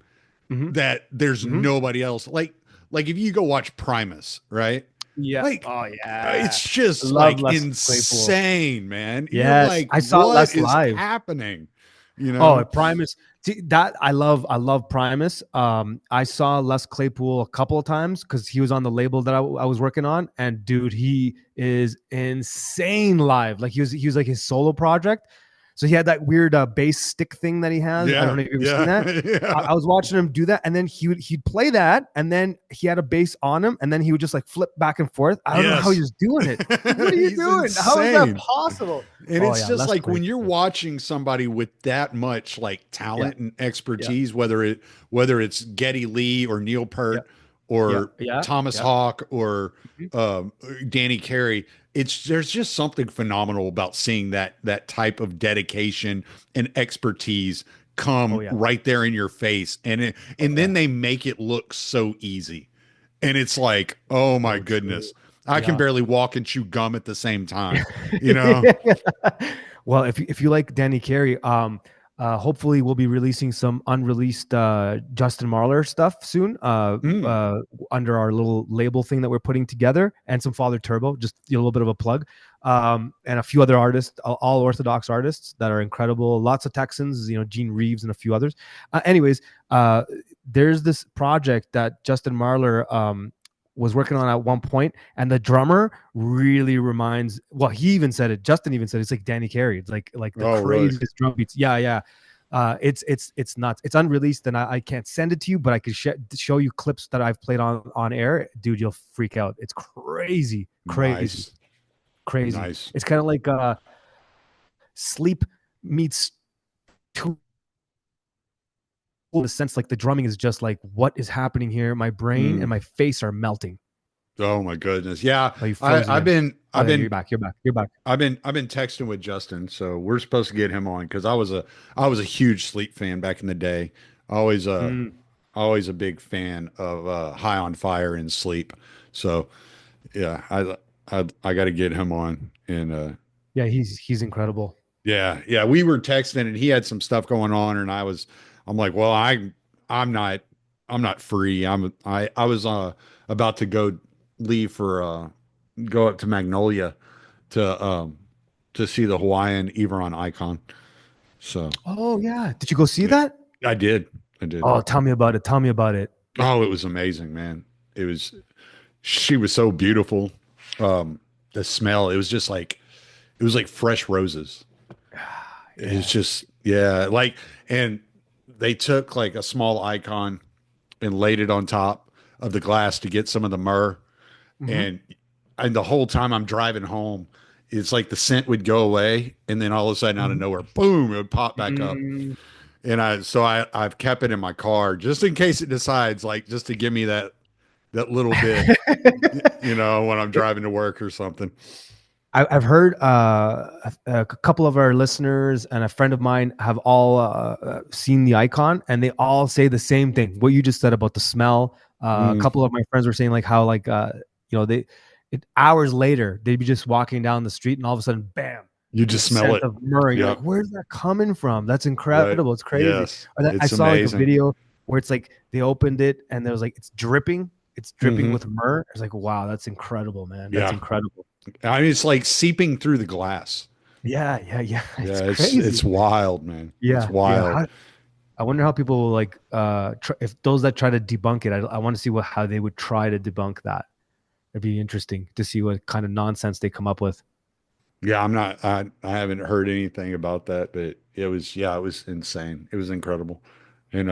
Mhm. that there's Mhm. nobody else. Like if you go watch Primus, right? Yeah. Like, Oh yeah. it's just Love like Les Claypool. insane, man. You're Yes, like, I saw what Les is live. happening? You Oh, know? Primus. See, that I love Primus. I saw Les Claypool a couple of times because he was on the label that I was working on, and dude, he is insane live. Like he was like his solo project. So he had that weird bass stick thing that he has. I don't know if you've ever seen that. yeah. I was watching him do that, and then he'd play that, and then he had a bass on him, and then he would just like flip back and forth. I don't know how he was doing it. Like, what are you He's doing? How is that insane. possible? And Oh, it's yeah, just Les like when you're Claypool. watching somebody with that much like talent and expertise, whether it's Geddy Lee or Neil Peart Yeah, or yeah, Thomas yeah. Hawk or Mhm. um, Danny Carey. It's there's just something phenomenal about seeing that type of dedication and expertise Oh come yeah. right there in your face, Oh and yeah. then they make it look so easy, and it's like, oh my So true. goodness, I can Yeah. barely walk and chew gum at the same time, you know? Well, if you like Danny Carey, hopefully we'll be releasing some unreleased Justin Marler stuff soon, Mm, under our little label thing that we're putting together, and some Father Turbo, just a little bit of a plug, and a few other artists, all Orthodox artists that are incredible. Lots of Texans, Gene Reeves and a few others. Anyways, uh, there's this project that Justin Marler was working on at one point, and the drummer really reminds. Well, he even said it. Justin even said it's like Danny Carey. It's like the oh, really? craziest drum beats. Yeah, yeah. It's nuts. It's unreleased, and I can't send it to you, but I could show you clips that I've played on air. Dude, you'll freak out. It's crazy, crazy, Nice, crazy. nice. It's kind of like sleep meets two, in the sense like the drumming is just like what is happening here. My brain and Mm. my face are melting. Oh my goodness. Yeah. Oh, you froze I've again. been, Oh, I've there you're been, back. You're back. You're back. I've been texting with Justin, so we're supposed to get him on because I was a huge Sleep fan back in the day. Always, Mm. always a big fan of High on Fire and Sleep. So yeah, I got to get him on, and Yeah, he's incredible. yeah, yeah, we were texting, and he had some stuff going on, and I'm like, well, I'm not, I'm not free. I was about to go leave for go up to Magnolia to see the Hawaiian Everon icon. So Oh yeah. Did you go see yeah, that? I did. I did. Oh, tell me about it. Tell me about it. Oh, it was amazing, man. It was, she was so beautiful. The smell, it was just like, it was like fresh roses. It's Yeah. just, yeah, like, and they took like a small icon and laid it on top of the glass to get some of the myrrh. Hmm. And, and the whole time I'm driving home, it's like the scent would go away. And then all of a sudden out of Hmm. nowhere, boom, it would pop back up. Mm. And I've kept it in my car just in case it decides, like, just to give me that little bit, when I'm driving to work or something. I've heard a couple of our listeners and a friend of mine have all seen the icon, and they all say the same thing. What you just said about the smell. A Mm, couple of my friends were saying like how like they hours later they'd be just walking down the street, and all of a sudden, bam, you the just smell scent it. of myrrh. You're like, Yep. where's that coming from? That's Right. incredible. It's crazy. Yes. Or that, I It's saw like a amazing. video where it's like they opened it and there was like it's dripping. It's dripping Hmm. with myrrh. It's like, wow, that's incredible, man. That's Yeah. incredible. I mean, it's like seeping through the glass. Yeah, yeah, yeah. It's Yeah. crazy. It's wild, man. It's Yeah, yeah. wild. I wonder how people will like if those that try to debunk it. I want to see how they would try to debunk that. It'd be interesting to see what kind of nonsense they come up with. Yeah. I haven't heard anything about that, but it was insane. It was incredible. And,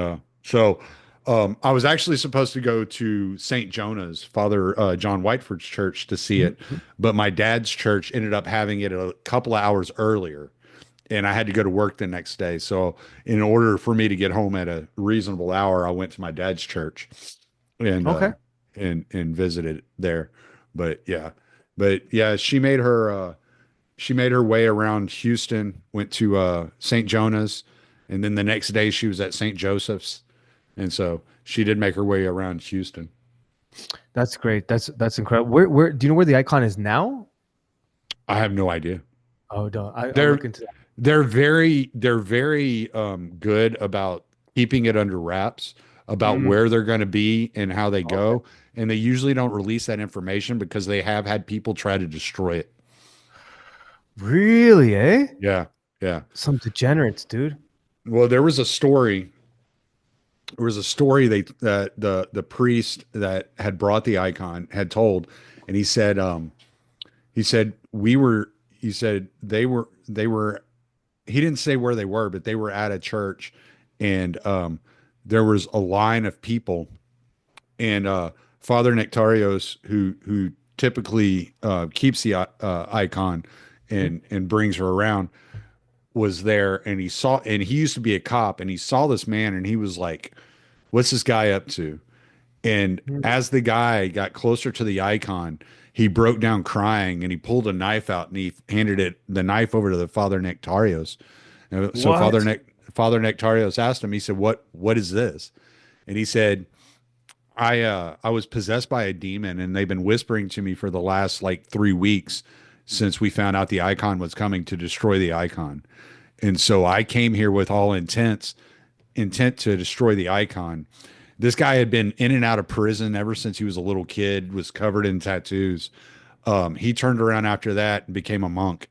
I was actually supposed to go to St. Jonah's, Father John Whiteford's church to see it, Mhm. but my dad's church ended up having it a couple of hours earlier, and I had to go to work the next day. So, in order for me to get home at a reasonable hour, I went to my dad's church and Okay. and visited there. But yeah, she made her way around Houston, went to St. Jonah's, and then the next day she was at St. Joseph's, and so she did make her way around Houston. That's great. That's incredible. Where do you know where the icon is now? I have no idea. Oh, don't. I'll They're look into that. they're very good about keeping it under wraps about Mm, where they're going to be and how they okay. go, and they usually don't release that information because they have had people try to destroy it. Really, eh? Yeah, yeah. Some degenerates, dude. Well, there was a story that the priest that had brought the icon had told, and he said we were he said they were he didn't say where they were, but they were at a church, and there was a line of people, and Father Nectarios, who typically keeps the icon Mhm. and brings her around, was there, and he used to be a cop, and he saw this man, and he was like, "What's this guy up to?" And Mm. as the guy got closer to the icon, he broke down crying and he pulled a knife out and he handed the knife over to the Father Nectarios. And so What? Father Nectarios asked him, he said, what is this? And he said, I was possessed by a demon and they've been whispering to me for the last like 3 weeks since we found out the icon was coming to destroy the icon. And so I came here with all intent to destroy the icon. This guy had been in and out of prison ever since he was a little kid, was covered in tattoos. He turned around after that and became a monk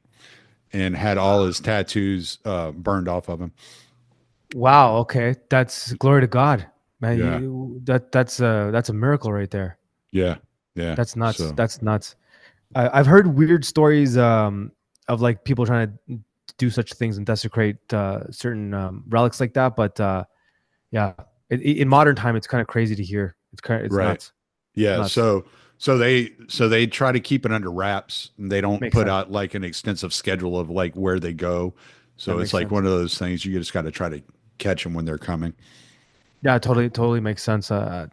and had all his tattoos burned off of him. Wow. Okay, that's glory to God, man. Yeah. That's a miracle right there. Yeah. Yeah. That's nuts. So, That's nuts. I've heard weird stories of like people trying to do such things and desecrate certain relics like that. But yeah, in modern time, it's kind of crazy to hear. It's right. nuts. Yeah. Nuts. So they try to keep it under wraps and they don't Makes put sense. out like an extensive schedule of like where they go. That So it's makes like sense. one of those things you just got to try to catch them when they're coming. Yeah, totally makes sense. Yeah,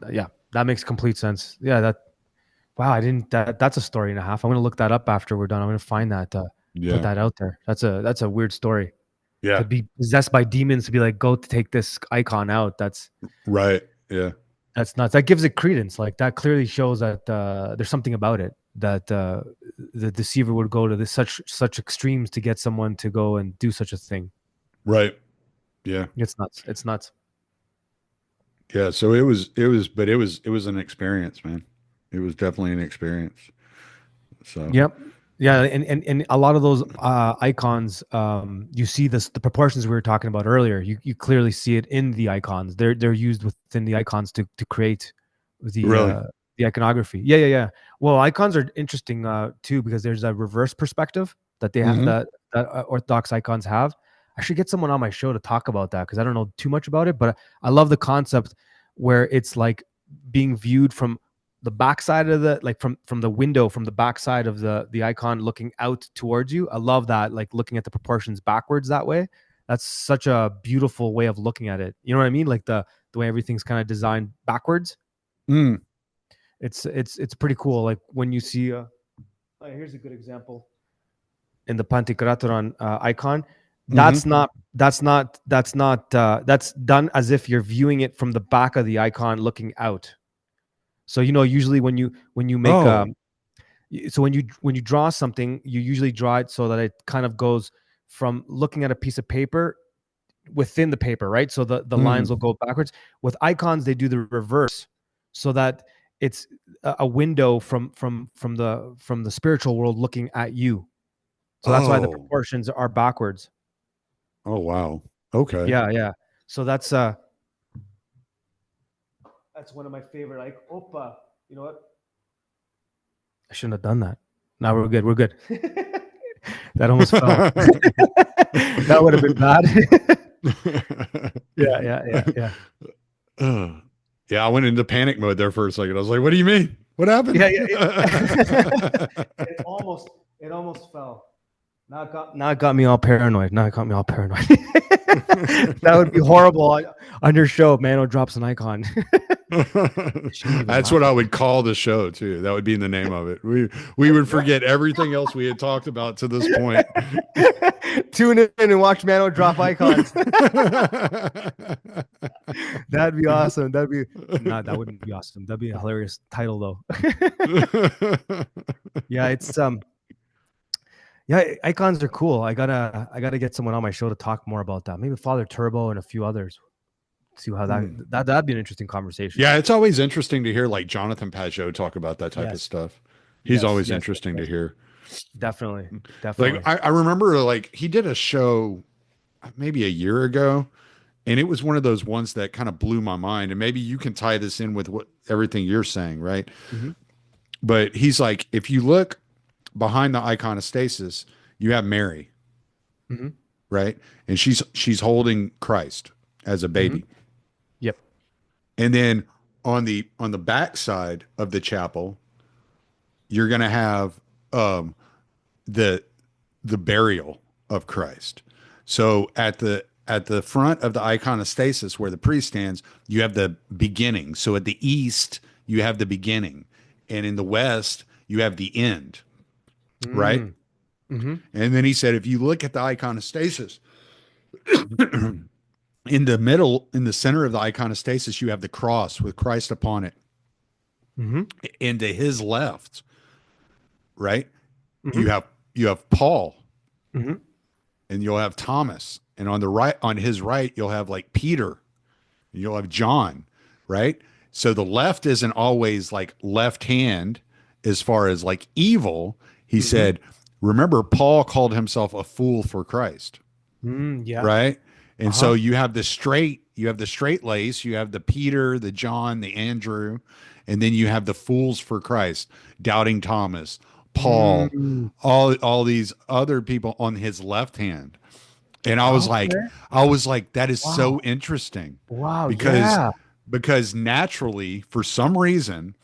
that makes complete sense. Yeah, that. Wow, I didn't. That's a story and a half. I'm gonna look that up after we're done. I'm gonna find that. Put Yeah. that out there. That's a weird story. To Yeah. be possessed by demons, to be like, go to take this icon out. Right. Yeah. That's nuts. That gives it credence. Like that clearly shows that there's something about it that the deceiver would go to this such extremes to get someone to go and do such a thing. Right. Yeah. It's nuts. It's nuts. Yeah. So but it was an experience, man. It was definitely an experience. So, Yep. Yeah, and a lot of those icons, you see the proportions we were talking about earlier. You clearly see it in the icons. They're used within the icons to create really. the iconography. Yeah. Well, icons are interesting too because there's a reverse perspective that they have Hmm. that Orthodox icons have. I should get someone on my show to talk about that because I don't know too much about it, but I love the concept where it's like being viewed from the backside of the like from the window from the backside of the icon looking out towards you. I love that, like looking at the proportions backwards that way. That's such a beautiful way of looking at it. You know what I mean? Like the way everything's kind of designed backwards. Mm. It's pretty cool. Like when you see here's a good example in the Pantokratoran icon. Hmm. That's done as if you're viewing it from the back of the icon looking out. So usually when you make Oh. so when you draw something, you usually draw it so that it kind of goes from looking at a piece of paper within the paper, right? So the lines will Mm. go backwards. With icons, they do the reverse, so that it's a window from the spiritual world looking at you. So that's why the Oh. proportions are backwards. Oh, wow. Okay. Yeah. So that's one of my favorite. Like, opa, you know what? I shouldn't have done that. Now we're good. We're good. That almost fell. That would have been bad. Yeah. Yeah, I went into panic mode there for a second. I was like, "What do you mean? What happened?" Yeah. It almost fell. Now it got me all paranoid. That would be horrible on your show. Mano drops an icon. That's what I would call the show too. That would be the name of it. We would forget everything else we had talked about to this point. Tune in and watch Mano drop icons. That'd be awesome. That wouldn't be awesome. That'd be a hilarious title though. Yeah, icons are cool. I gotta get someone on my show to talk more about that. Maybe Father Turbo and a few others. See how that'd be an interesting conversation. Yeah, it's always interesting to hear like Jonathan Pajot talk about that type of Yes. stuff. He's always Yes. interesting to hear. Definitely. Like I remember like he did a show maybe a year ago, and it was one of those ones that kind of blew my mind. And maybe you can tie this in with what everything you're saying, right? Mhm. But he's like, if you look behind the iconostasis, you have Mary, Mhm. right? And she's holding Christ as a baby. Yep. And then on the back side of the chapel, you're gonna have the the burial of Christ. So at the front of the iconostasis where the priest stands, you have the beginning. So at the east you have the beginning, and in the West, you have the end, right? Mm. Mm-hmm. And then he said, if you look at the iconostasis, in the middle, in the center of the iconostasis, you have the cross with Christ upon it. Mm-hmm. And to his left, right, Mm-hmm. you have Paul, Mm-hmm. and you'll have Thomas, and on the right, on his right, you'll have like Peter, and you'll have John, right? So the left isn't always like left hand as far as like evil. He Mm-hmm. said, remember, Paul called himself a fool for Christ, Yeah. right? And Uh-huh. so you have the straight lace, you have the Peter, the John, the Andrew, and then you have the fools for Christ, doubting Thomas, Paul, Mm. all these other people on his left hand. And Okay. I was like, that is so Wow. interesting Wow. because Yeah. naturally, for some reason,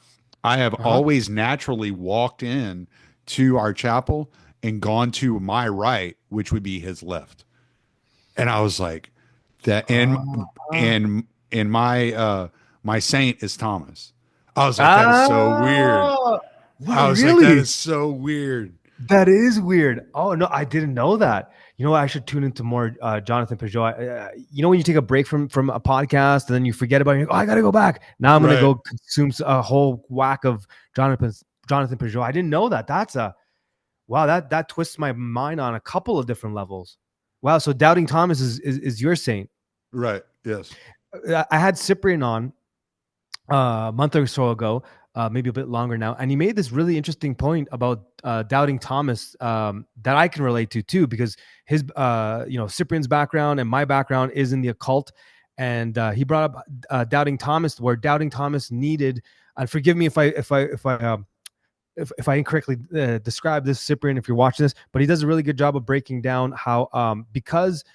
I have Uh-huh. always naturally walked in to our chapel and gone to my right, which would be his left. And I was like, that Uh-huh. and my saint is Thomas. I was like, that is so weird. Ah, wow, I was like, that really? is so weird. That is weird. Oh no, I didn't know that. You know what? I should tune into more Jonathan Peugeot. You know when you take a break from a podcast and then you forget about it, you're like, oh, I gotta go back. Now I'm gonna Right. go consume a whole whack of Jonathan Peugeot. I didn't know that. That's a wow. That twists my mind on a couple of different levels. Wow. So doubting Thomas is your saint. Right. Yes. I had Cyprian on a month or so ago, maybe a bit longer now, and he made this really interesting point about doubting Thomas that I can relate to too, because his, Cyprian's background and my background is in the occult, and he brought up doubting Thomas, where doubting Thomas needed. And forgive me if I incorrectly describe this, Cyprian, if you're watching this, but he does a really good job of breaking down how because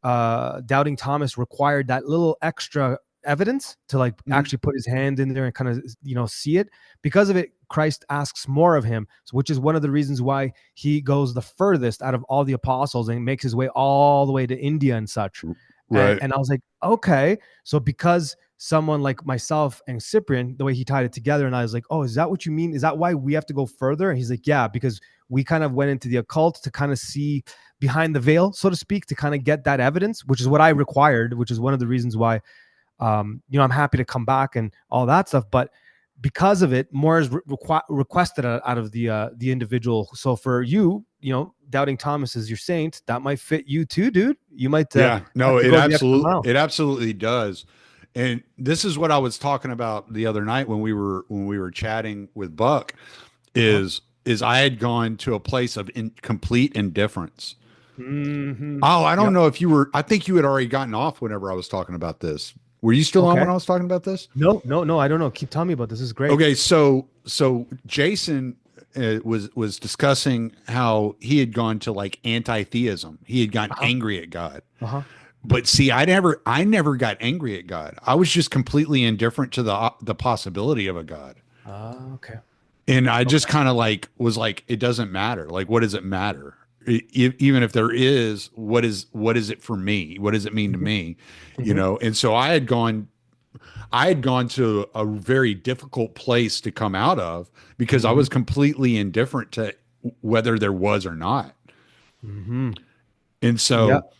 doubting Thomas required that little extra evidence to like actually put his hand in there and kind of see it. Because of it, Christ asks more of him, which is one of the reasons why he goes the furthest out of all the apostles and makes his way all the way to India and such. Right. And I was like, okay, so because someone like myself and Cyprian, the way he tied it together, and I was like, oh, is that what you mean? Is that why we have to go further? And he's like, yeah, because we kind of went into the occult to kind of see behind the veil, so to speak, to kind of get that evidence, which is what I required, which is one of the reasons why I'm happy to come back and all that stuff. But because of it, more is requested out of the individual. So for you, doubting Thomas is your saint. That might fit you too, dude. You might Yeah. have No, to go the extra mile. it absolutely does. And this is what I was talking about the other night when we were chatting with Buck is I had gone to a place of complete indifference. Mm-hmm. Oh, I don't Yep. know if you were, I think you had already gotten off whenever I was talking about this. Were you still on Okay. when I was talking about this? No, I don't know. Keep telling me about this. This is great. Okay, so Jason was discussing how he had gone to like anti-theism. He had gotten angry at God. Uh-huh. But see, I never got angry at God. I was just completely indifferent to the possibility of a God. Okay. And I just kind of like was like, it doesn't matter. Like, what does it matter? Even if there is, what is it for me? What does it mean to me? You know? And so I had gone to a very difficult place to come out of because I was completely indifferent to whether there was or not. And so, Yep.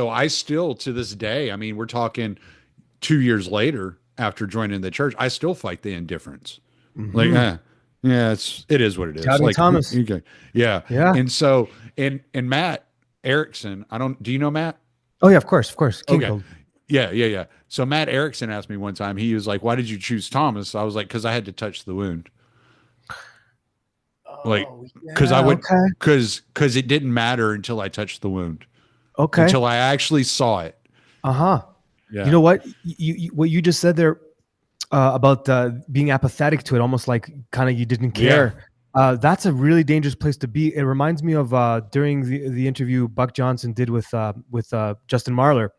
I still, to this day, I mean, we're talking 2 years later after joining the church, I still fight the indifference. Like, yeah, it is what it is. Doubting Like, Thomas. okay, yeah. Yeah. And so, and Matt Erickson, do you know Matt? Oh yeah, of course. King Okay. Code. Yeah. So Matt Erickson asked me one time, he was like, why did you choose Thomas? I was like, because I had to touch the wound. Like, because I would, okay. because it didn't matter until I touched the wound, Okay. until I actually saw it. Yeah. You know what? What you just said there about being apathetic to it, almost like kind of you didn't care. That's a really dangerous place to be. It reminds me of during the interview Buck Johnson did with Justin Marler.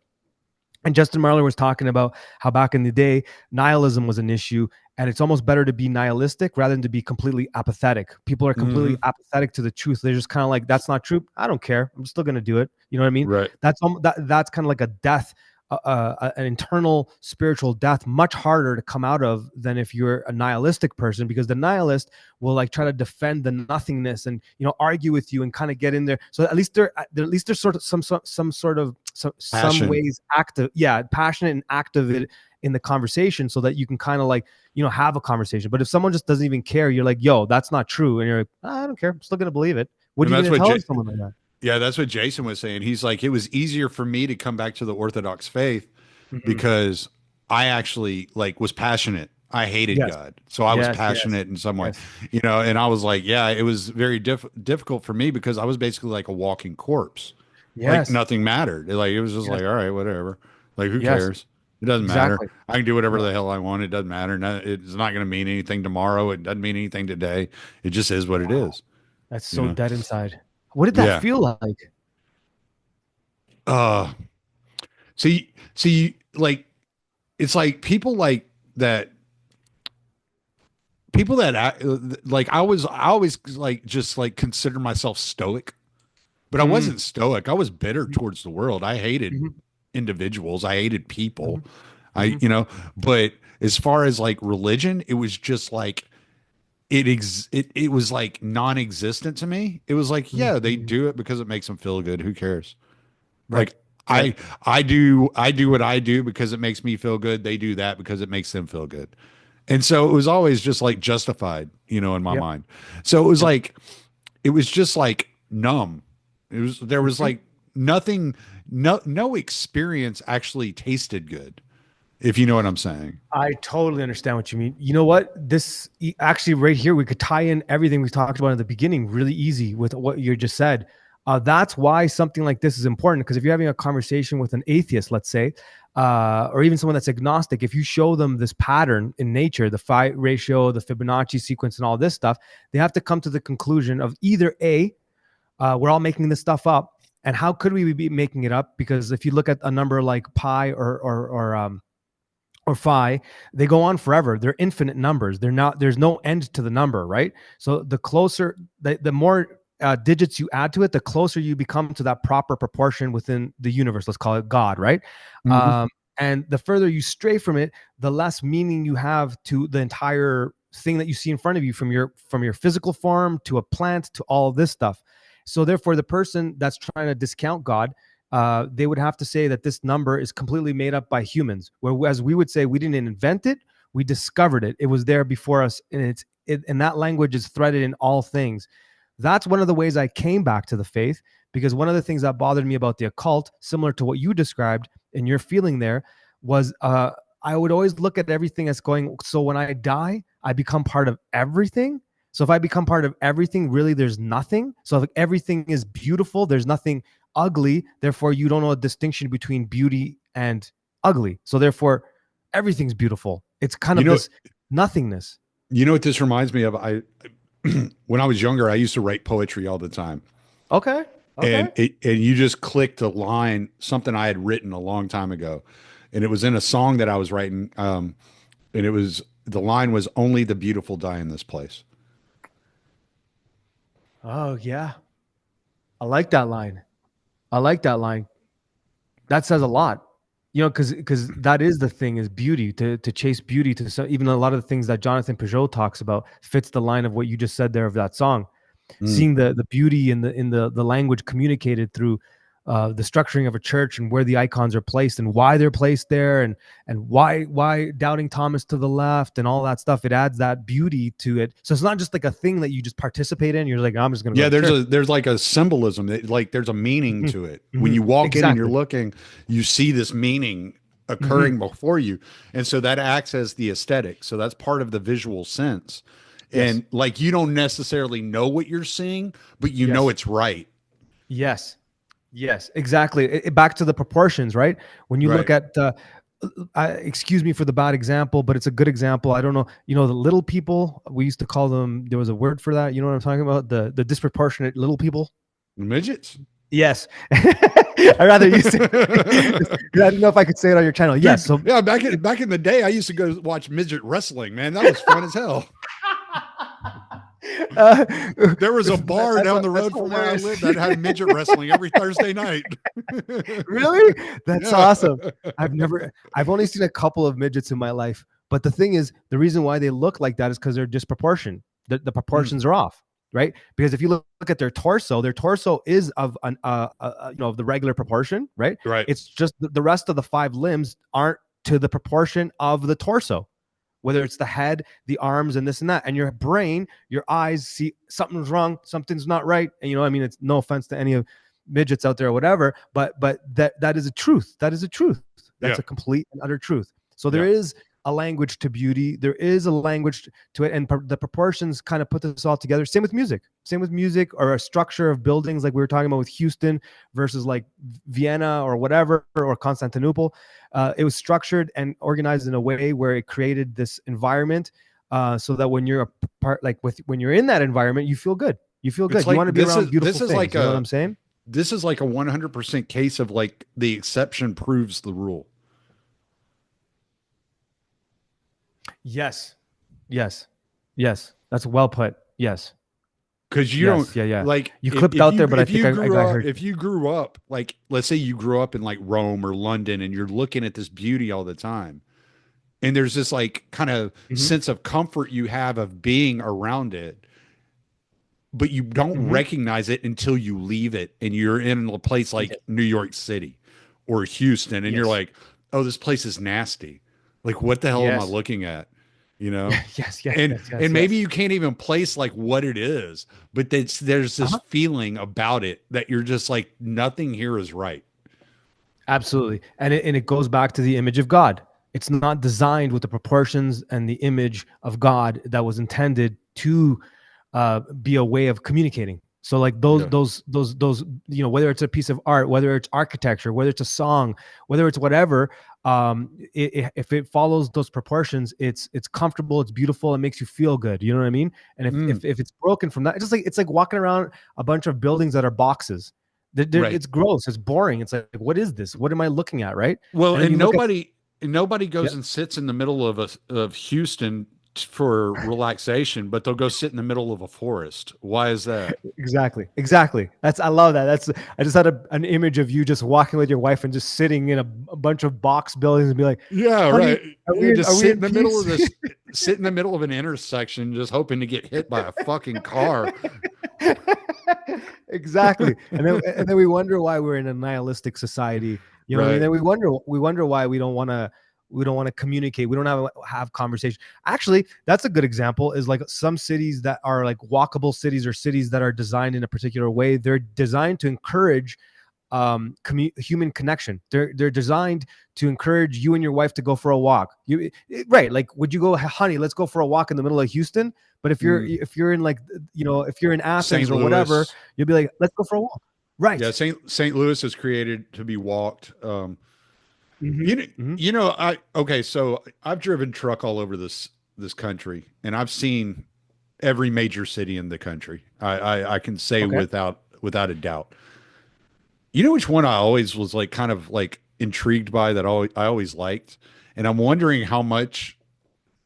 And Justin Marler was talking about how back in the day, nihilism was an issue, and it's almost better to be nihilistic rather than to be completely apathetic. People are completely apathetic to the truth. They're just kind of like, that's not true. I don't care. I'm still going to do it. You know what I mean? Right. That's kind of like a death an internal spiritual death much harder to come out of than if you're a nihilistic person, because the nihilist will like try to defend the nothingness and argue with you and kind of get in there. So at least there's sort of some sort of some Passion. ways active, passionate and active in the conversation, so that you can kind of like have a conversation. But if someone just doesn't even care, you're like, yo, that's not true, and you're like, I don't care, I'm still gonna believe it. What And are you that's gonna what tell someone like that? Yeah, that's what Jason was saying. He's like, it was easier for me to come back to the Orthodox faith Mhm. because I actually like was passionate. I hated Yes, God. So I was yes, yes, passionate in some way, yes. and I was like, yeah, it was very difficult for me because I was basically like a walking corpse. Like Yes, nothing mattered. Like it was just yes, like, all right, whatever. Like who yes, cares? It doesn't matter. exactly. I can do whatever Yeah. the hell I want. It doesn't matter. It's not going to mean anything tomorrow. It doesn't mean anything today. It just is what it Wow, is, that's you so know? dead inside. What did that Yeah. feel like? Uh, see, like, it's like people that like I always like just like consider myself stoic, but I Mm, wasn't stoic. I was bitter towards the world. I hated mhm, individuals. I hated people. mhm, I mhm, but as far as like religion, it was just like it was like non-existent to me. It was like, mhm, yeah, they mhm. do it because it makes them feel good. Who cares? Right, Like right. I do what I do because it makes me feel good. They do that because it makes them feel good. And so it was always just like justified, in my Yep, mind. So it was yep. like it was just like numb. There was Mhm. like nothing, no experience actually tasted good, if you know what I'm saying. I totally understand what you mean. You know what? Actually, right here, we could tie in everything we talked about in the beginning really easy with what you just said. That's why something like this is important. Because if you're having a conversation with an atheist, let's say, or even someone that's agnostic, if you show them this pattern in nature, the phi ratio, the Fibonacci sequence, and all this stuff, they have to come to the conclusion of either A, we're all making this stuff up. And how could we be making it up? Because if you look at a number like pi or phi, they go on forever. They're infinite numbers. They're not. There's no end to the number, right? So the closer, the more digits you add to it, the closer you become to that proper proportion within the universe. Let's call it God, right? Mhm. Um, and the further you stray from it, the less meaning you have to the entire thing that you see in front of you, from your physical form to a plant to all of this stuff. So therefore, the person that's trying to discount God, they would have to say that this number is completely made up by humans. Whereas we would say we didn't invent it, we discovered it. It was there before us, and and that language is threaded in all things. That's one of the ways I came back to the faith, because one of the things that bothered me about the occult, similar to what you described and your feeling there, was I would always look at everything as going, so when I die, I become part of everything. So if I become part of everything, really there's nothing. So if everything is beautiful, there's nothing ugly. Therefore, you don't know a distinction between beauty and ugly. So therefore, everything's beautiful. It's kind You of know, this nothingness. you know what this reminds me of? I when I was younger, I used to write poetry all the time. Okay. Okay. And you just clicked a line, something I had written a long time ago, and it was in a song that I was writing. And the line was, "Only the beautiful die in this place." Oh yeah. I like that line. I like that line. That says a lot. Because that is the thing, is beauty, to chase beauty, even a lot of the things that Jonathan Peugeot talks about fits the line of what you just said there of that song. Mm. Seeing the beauty in the language communicated through the structuring of a church, and where the icons are placed and why they're placed there, and why doubting Thomas to the left and all that stuff. It adds that beauty to it. So it's not just like a thing that you just participate in. You're like, I'm just gonna go Yeah, to church. there's like a symbolism like there's a meaning Mhm, to it. When mhm. you walk in and you're Exactly. looking, you see this meaning Mhm. occurring before you. And so that acts as the aesthetic. So that's part of the visual sense. Yes. And like you don't necessarily know what you're seeing, but you know Yes. it's right. Yes. Yes, exactly. Back to the proportions, right? When you look Right. at, excuse me for the bad example, but it's a good example. I don't know, the little people. We used to call them. There was a word for that. You know what I'm talking about? The disproportionate little people. Midgets. Yes, I rather use it. I don't know if I could say it on your channel. Yes. Dude, So yeah, back in the day, I used to go watch midget wrestling, man. That was fun as hell. Uh, There was a bar down the that's road from where I hilarious. lived that had midget wrestling every Thursday night. Really? That's Yeah. awesome. I've only seen a couple of midgets in my life. But the thing is, the reason why they look like that is because they're disproportioned. The Mm, proportions are off, right? Because if you look at their torso is of an of the regular proportion, right? right. It's just the rest of the five limbs aren't to the proportion of the torso, whether it's the head, the arms, and this and that. And your brain, your eyes see something's wrong, something's not right. And I mean, it's no offense to any of midgets out there or whatever, but that is a truth. That is a truth. That's Yeah. a complete and utter truth. So there Yeah. is a language to beauty. There is a language to it, and the proportions kind of put this all together. Same with music. Same with music, or a structure of buildings, like we were talking about with Houston versus like Vienna or whatever, or Constantinople. It was structured and organized in a way where it created this environment, so that when you're a part, like when you're in that environment, you feel good. You feel It's good. You like want to be around this beautiful is like things. You know what a I'm saying? this is like a 100% case of like the exception proves the rule. Yes. Yes. Yes. That's well put. Yes. Because you don't Yes. Yeah. Yeah. like You clipped out there, but I think I heard you. if you grew up like, let's say you grew up in like Rome or London and you're looking at this beauty all the time, and there's this like kind of Mm-hmm. sense of comfort you have of being around it, but you don't Mm-hmm. recognize it until you leave it and you're in a place like Yes. New York City or Houston, and you're Yes. like, oh, this place is nasty. Like, what the hell am I Yes. looking at? You know? Yes. Yes. And Yes. Yes. maybe Yes. you can't even place like what it is, but there's this Uh-huh. feeling about it that you're just like, nothing here is right. Absolutely. And it goes back to the image of God. It's not designed with the proportions and the image of God that was intended to be a way of communicating. So like Yeah. those whether it's a piece of art, whether it's architecture, whether it's a song, whether it's whatever, if it follows those proportions, it's comfortable, it's beautiful, it makes you feel good. You know what I mean? And if Mm, if, if it's broken from that, it's like walking around a bunch of buildings that are boxes. right. It's gross, it's boring. It's like, what is this? What am I looking at, right? Well, And then and you look at, nobody yeah. goes and sits in the middle of Houston for relaxation, but they'll go sit in the middle of a forest. Why is that? Exactly. I love that. I just had an image of you just walking with your wife and just sitting in a bunch of box buildings and be like, Yeah, honey, right. are Yeah, just we sit in in the middle of peace? this, sit in the middle of an intersection, just hoping to get hit by a fucking car. Exactly. And then we wonder why we're in a nihilistic society. You know what I mean? Right. Then we wonder why we don't want to communicate. We don't have conversation. Actually, that's a good example, is like some cities that are like walkable cities, or cities that are designed in a particular way. They're designed to encourage human connection. They're designed to encourage you and your wife to go for a walk. Right, like, would you go, honey, let's go for a walk in the middle of Houston? But if you're Mm. if you're in, like, if you're in Athens St. or whatever, Louis. you'll be like, let's go for a walk. Yeah, Right. St. Louis is created to be walked. Mm-hmm. You know, Mm-hmm. I okay, so I've driven truck all over this country, and I've seen every major city in the country. I can say Okay. without a doubt. You know which one I always was like kind of like intrigued by, that I always liked, and I'm wondering how much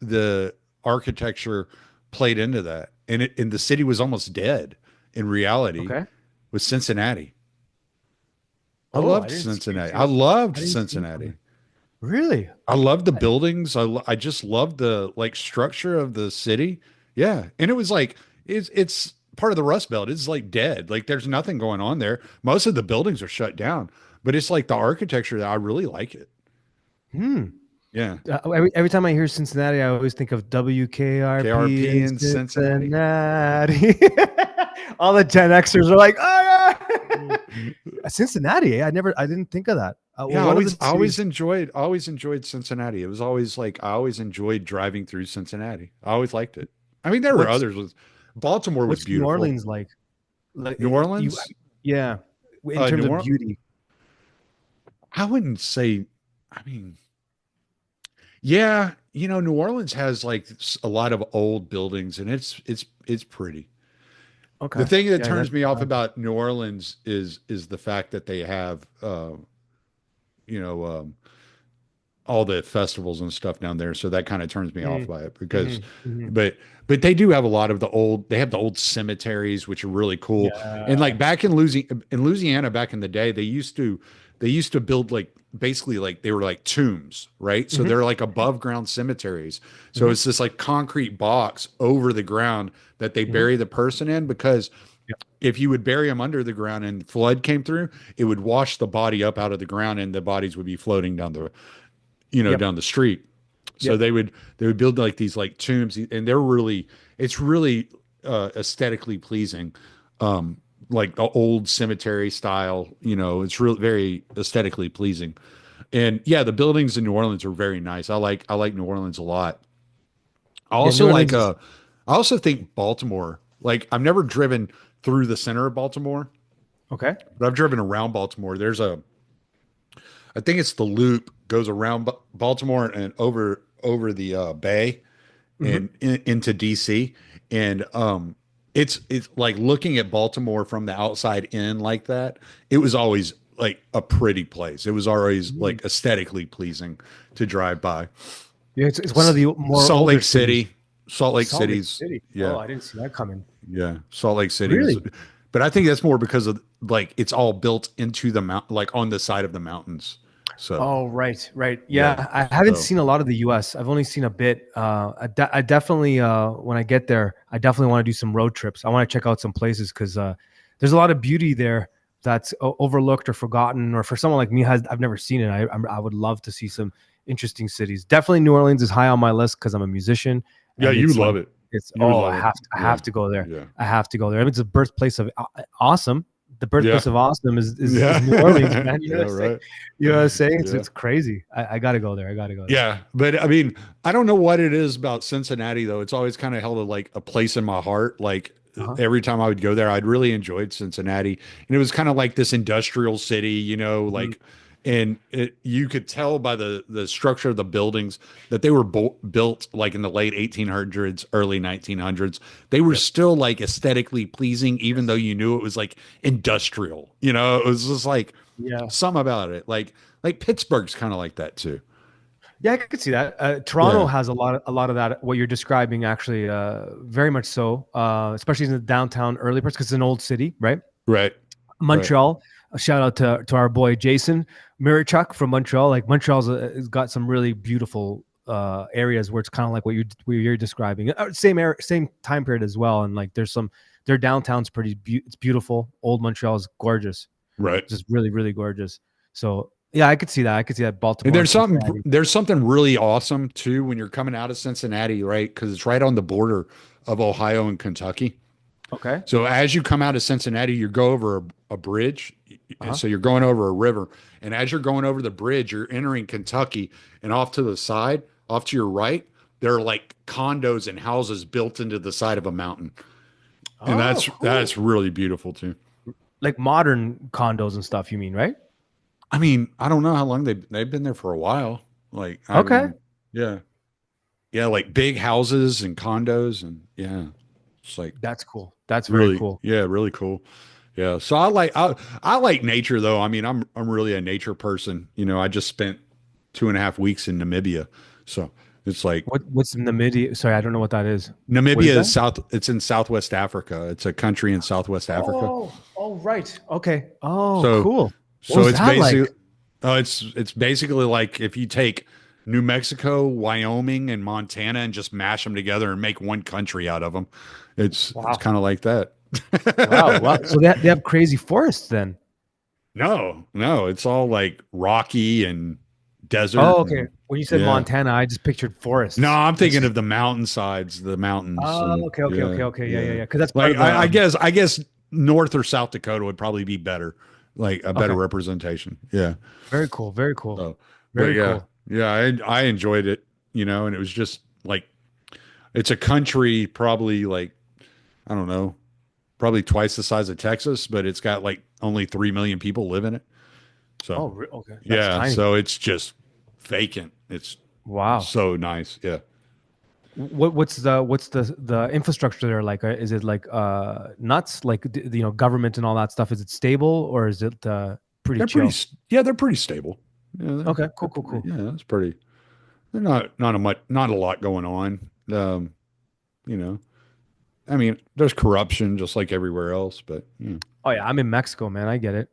the architecture played into that, and the city was almost dead in reality, Okay. was Cincinnati. I Oh, I loved didn't Cincinnati. see I that. loved I didn't see that Cincinnati. coming. Really? I love the buildings. I just love the like structure of the city. Yeah, and it was like it's part of the Rust Belt. It's like dead. Like there's nothing going on there. Most of the buildings are shut down, but it's like the architecture that I really like it. Hmm. Yeah, Every time I hear Cincinnati, I always think of WKRP KRP in in Cincinnati. Cincinnati. All the Gen Xers are like, oh yeah, Cincinnati. I didn't think of that. Yeah, One of the I always cities. enjoyed Cincinnati. It was always like I always enjoyed driving through Cincinnati. I always liked it. I mean, there were What's others. Baltimore was what's New beautiful. Orleans like? Like New you, Orleans, yeah. In terms New of Orleans. beauty. I wouldn't say. I mean, yeah, New Orleans has like a lot of old buildings, and it's pretty. The Okay. thing that Yeah, turns that's me off about New Orleans is the fact that they have you know um, all the festivals and stuff down there, so that kind of turns me off Mm, by it because, mhm, mhm. but they do have a lot of they have the old cemeteries which are really cool. And Yeah. like back in Louisiana back in the day, they used to build like basically like they were like tombs, right? So Mhm, they're like above ground cemeteries. So mhm, it's this like concrete box over the ground that they mhm. bury the person in because Yep. if you would bury them under the ground and flood came through, it would wash the body up out of the ground and the bodies would be floating down the Yep. down the street. So Yep. they would build like these like tombs, and it's really aesthetically pleasing, um, like the old cemetery style. It's really very aesthetically pleasing, and yeah, the buildings in New Orleans are very nice. I like New Orleans a lot. I Yeah. also New like Orleans is I also think Baltimore. Like I've never driven through the center of Baltimore, okay. but I've driven around Baltimore. I think it's the loop goes around Baltimore and over the bay Mhm. and into DC, and it's like looking at Baltimore from the outside in like that. It was always like a pretty place. It was always Mm. like aesthetically pleasing to drive by. Yeah, it's one of S- the more Salt older Lake cities. City, Salt Lake Salt Lake City's City. yeah, Oh, I didn't see that coming. yeah, Salt Lake City was, Really? but I think that's more because of like it's all built into the mount, like on the side of the mountains. So Oh, right, right. yeah, Yeah, I haven't so seen a lot of the U.S. I've only seen a bit. I definitely, when I get there, I definitely want to do some road trips. I want to check out some places because there's a lot of beauty there that's overlooked or forgotten, or for someone like me, I've never seen it. I would love to see some interesting cities. Definitely, New Orleans is high on my list because I'm a musician, yeah, and you it's like love it. it's You would oh, love it. I Yeah. have to go there. Yeah. I have to go there. I mean, it's the birthplace of awesome. The Yeah. birthplace of awesome is New Orleans, Yeah. man. You know Yeah. what I'm saying? Right. You know what I'm saying? Yeah. It's crazy. I gotta go there. I gotta go there. Yeah. But I mean, I don't know what it is about Cincinnati though. It's always kind of held like a place in my heart. Like Uh-huh. every time I would go there, I'd really enjoyed Cincinnati. And it was kind of like this industrial city, Mhm. like, and you could tell by the structure of the buildings that they were built like in the late 1800s, early 1900s. They were Yep. still like aesthetically pleasing, even though Yes. you knew it was like industrial. It was just like Yeah. some about it. Like Pittsburgh's kind of like that too. Yeah, I could see that. Toronto Yeah. has a lot of that. What you're describing, actually, very much so. Especially in the downtown early parts, because it's an old city, right? Right. Right. Montreal. A shout out to our boy Jason Mirichuk from Montreal. Like Montreal's has got some really beautiful areas where it's kind of like what you're describing. Same time period as well. And like their downtown's it's beautiful. Old Montreal is gorgeous, Right. just really really gorgeous. So yeah, I could see that. I could see that And Baltimore, Cincinnati. there's something really awesome too when you're coming out of Cincinnati, right? Because it's right on the border of Ohio and Kentucky. Okay. So as you come out of Cincinnati, you go over a bridge. Uh And huh. so you're going over a river. And as you're going over the bridge, you're entering Kentucky. And off to the side, off to your right, there are like condos and houses built into the side of a mountain. And Oh, that's cool. really beautiful too. Like modern condos and stuff. You mean, right? I mean, I don't know how long they've been there for a while. Like, I Okay. mean, yeah. Yeah, like big houses and condos and yeah. It's like That's cool. That's very really, cool. yeah, really cool. Yeah. So I like nature though. I mean, I'm really a nature person. I just spent 2.5 weeks in Namibia. So it's like What's in the midi? Sorry, I don't know what that is. What is Namibia that? is it's in Southwest Africa. It's a country in Southwest Africa. Oh, right. Okay. Oh, So cool. What so was it's that like? basically it's basically like if you take New Mexico, Wyoming, and Montana and just mash them together and make one country out of them. It's Wow. kind of like that. Wow. Wow. So they have crazy forests then. No, no, it's all like rocky and desert Oh, okay. and When you said yeah. Montana, I just pictured No, forests. I'm thinking of the mountainsides, the mountains, Oh, and okay, okay, yeah, okay, okay. Yeah, yeah, yeah. yeah. Because that's part Like of the. I guess North or South Dakota would probably be better, like a better Okay. representation. Yeah. Very cool. Very cool. So, but Very yeah, cool. yeah, I enjoyed it, and it was just like it's a country probably like I don't know, probably twice the size of Texas, but it's got like only 3 million people live in it. So Oh, okay. That's yeah, tiny. so it's just vacant. It's Wow. so nice. Yeah. What's the infrastructure there like? Is it like nuts? Like government and all that stuff? Is it stable or is it pretty They're pretty, chill? yeah, they're pretty stable. Yeah, Okay, cool. yeah, that's pretty. They're not a lot going on. You know, I mean, there's corruption just like everywhere else, but Oh yeah, I'm in Mexico, man. I get it.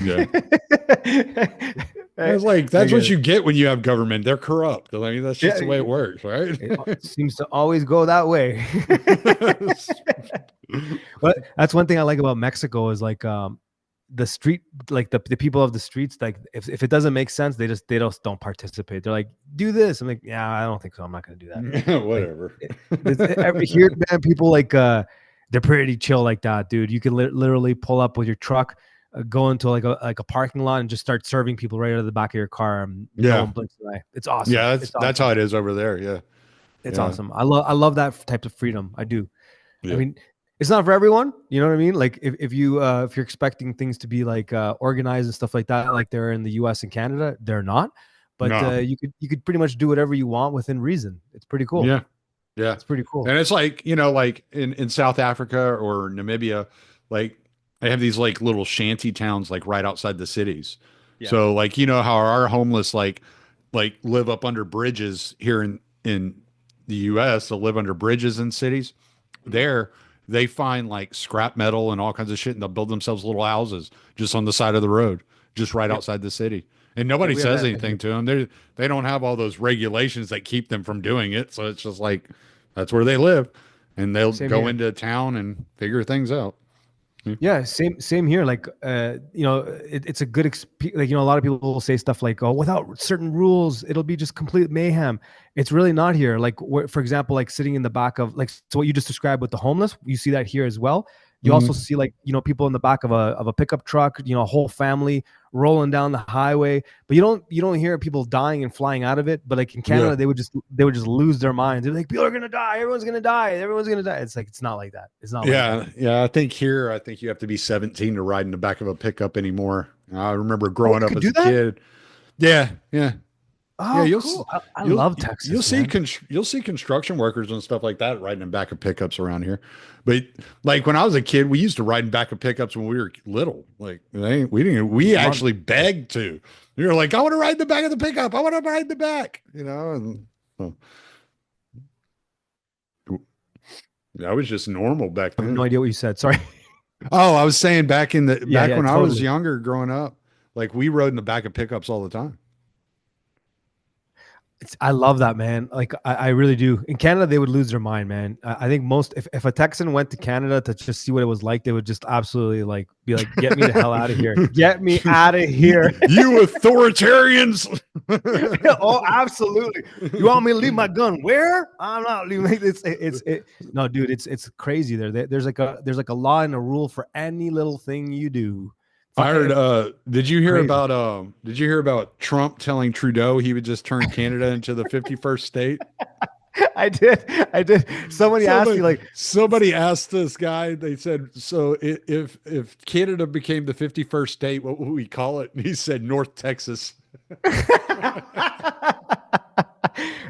yeah. I, It's like I that's get what it. you get when you have government. They're corrupt. I mean, that's just Yeah, the way it works, right? it seems to always go that way. But that's one thing I like about Mexico is like the street, like the people of the streets, like if it doesn't make sense, they just don't participate. They're like, do this. I'm like, yeah, I don't think so. I'm not gonna do that. Like Whatever. every here, man, people like they're pretty chill like that, dude. You can literally pull up with your truck, go into like a parking lot and just start serving people right out of the back of your car. And no Yeah. one blinks an eye. It's awesome. Yeah, It's that's awesome. how it is over there. Yeah. It's Yeah. awesome. I love that type of freedom. I do. I Yeah. mean, it's not for everyone. You know what I mean? Like if you're expecting things to be like organized and stuff like that, like they're in the U.S. and Canada, they're not. But No. you could pretty much do whatever you want within reason. It's pretty cool. Yeah. Yeah. It's pretty cool. And it's like, like in South Africa or Namibia, like they have these like little shanty towns like right outside the cities. Yeah. So like, how our homeless like live up under bridges here in the US, they'll live under bridges in cities. There they find like scrap metal and all kinds of shit and they'll build themselves little houses just on the side of the road, just right Yep. outside the city. And Yeah, nobody we have says that anything here. to them. They don't have all those regulations that keep them from doing it. So it's just like that's where they live. And they'll Same go here. into town and figure things out. Yeah, same here. Like, it's a good like, a lot of people will say stuff like, "Oh, without certain rules, it'll be just complete mayhem." It's really not here. Like, for example, like sitting in the back of like, so what you just described with the homeless, you see that here as well. You also Mhm. see like, people in the back of a pickup truck, a whole family rolling down the highway, but you don't hear people dying and flying out of it. But like in Yeah. Canada, they would just lose their minds. They're like, people are gonna die, everyone's gonna die, everyone's gonna die. It's like it's not like that. It's not like that. Yeah. Yeah. I think you have to be 17 to ride in the back of a pickup anymore. I remember Oh, growing you up could as do a that? kid. Yeah. Yeah. Yeah, Oh, cool. I you'll love you'll Texas, see man. you'll see construction workers and stuff like that riding in back of pickups around here. But like when I was a kid, we used to ride in back of pickups when we were little. Like we Love actually begged to. We were like, I want to ride in the back of the pickup. I want to ride in the back. And so, that was just normal back I have no then. idea what you said. Sorry. Oh, I was saying Yeah, back yeah, when I was totally. younger, growing up, like we rode in the back of pickups all the time. I love that, man. Like I really do. In Canada, they would lose their mind, man. I think most if a Texan went to Canada to just see what it was like, they would just absolutely like be like, "Get me the hell out of here! Get me out of here!" You authoritarians. Oh, absolutely. You want me to leave my gun where? I'm not leaving. No, dude. It's crazy there. There's like a law and a rule for any little thing you do. I heard Crazy. did you hear about Trump telling Trudeau he would just turn Canada into the 51st state? I did. I did. Somebody asked me like, Somebody asked this guy, they said, so if Canada became the 51st state, what would we call it? And he said North Texas.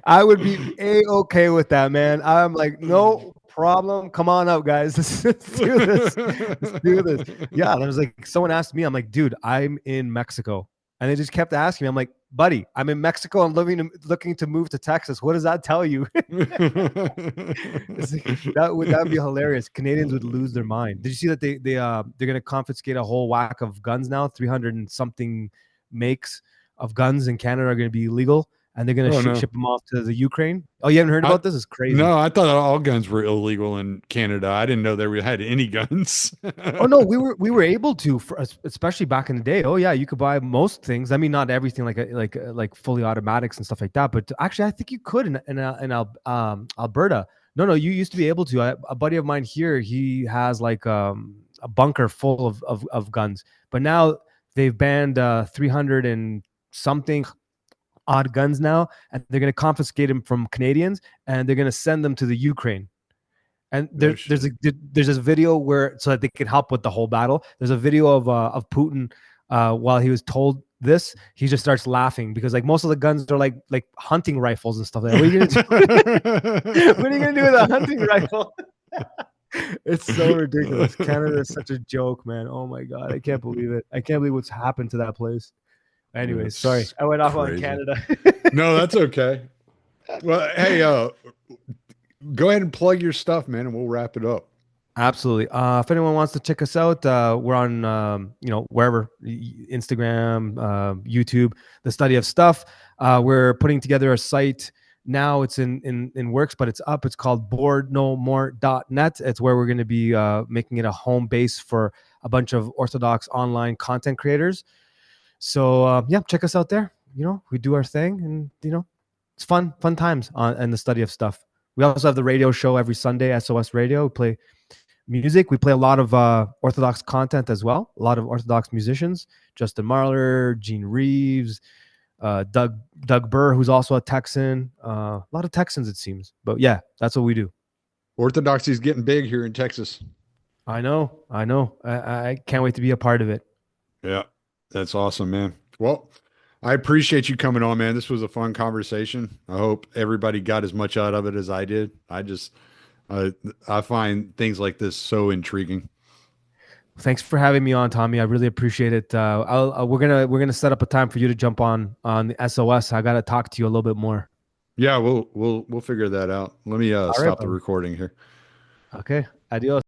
I would be okay with that, man. I'm like, no problem. Come on up, guys. Let's do this. Let's do this. Yeah. And I was like, someone asked me, I'm like, dude, I'm in Mexico. And they just kept asking me. I'm like, buddy, I'm in Mexico. I'm looking to move to Texas. What does that tell you? It's like, that'd be hilarious. Canadians would lose their mind. Did you see that they're gonna confiscate a whole whack of guns now? 300 and something makes of guns in Canada are gonna be illegal, and they're gonna Oh no. ship them off to the Ukraine. Oh, you haven't heard I, about this? It's crazy. no, I thought all guns were illegal in Canada. I didn't know they had any guns. Oh no, we were able to, especially back in the day. Oh yeah, you could buy most things. I mean, not everything like fully automatics and stuff like that. But actually, I think you could in Alberta. No, you used to be able to. A buddy of mine here, he has like a bunker full of guns. But now they've banned 300 and something odd guns now, and they're going to confiscate them from Canadians, and they're going to send them to the Ukraine. And No there's this video where so that they could help with the whole battle. There's a video of Putin while he was told this, he just starts laughing because like most of the guns are like hunting rifles and stuff like that. What are you gonna do? What are you gonna do with a hunting rifle? It's so ridiculous. Canada is such a joke, man. Oh my god, I can't believe it. I can't believe what's happened to that place. Anyways, sorry, It's I went off on crazy. Canada. No, that's okay. Well, hey, go ahead and plug your stuff, man, and we'll wrap it up. Absolutely. If anyone wants to check us out, we're on, wherever, Instagram, YouTube, the study of stuff. We're putting together a site now. It's in works, but it's up. It's called borednomore.net. It's where we're going to be making it a home base for a bunch of Orthodox online content creators. So yeah, check us out there. We do our thing, and it's fun times in the study of stuff. We also have the radio show every Sunday, SOS Radio. We play music. We play a lot of Orthodox content as well. A lot of Orthodox musicians: Justin Marler, Gene Reeves, Doug Burr, who's also a Texan. A lot of Texans, it seems. But yeah, that's what we do. Orthodoxy is getting big here in Texas. I know. I can't wait to be a part of it. Yeah, that's awesome, man. Well, I appreciate you coming on, man. This was a fun conversation. I hope everybody got as much out of it as I did. I find things like this so intriguing. Thanks for having me on, Tommy. I really appreciate it. We're gonna set up a time for you to jump on the SOS. I gotta talk to you a little bit more. Yeah, we'll figure that out. Let me All right, stop the buddy. recording here. Okay. Adios.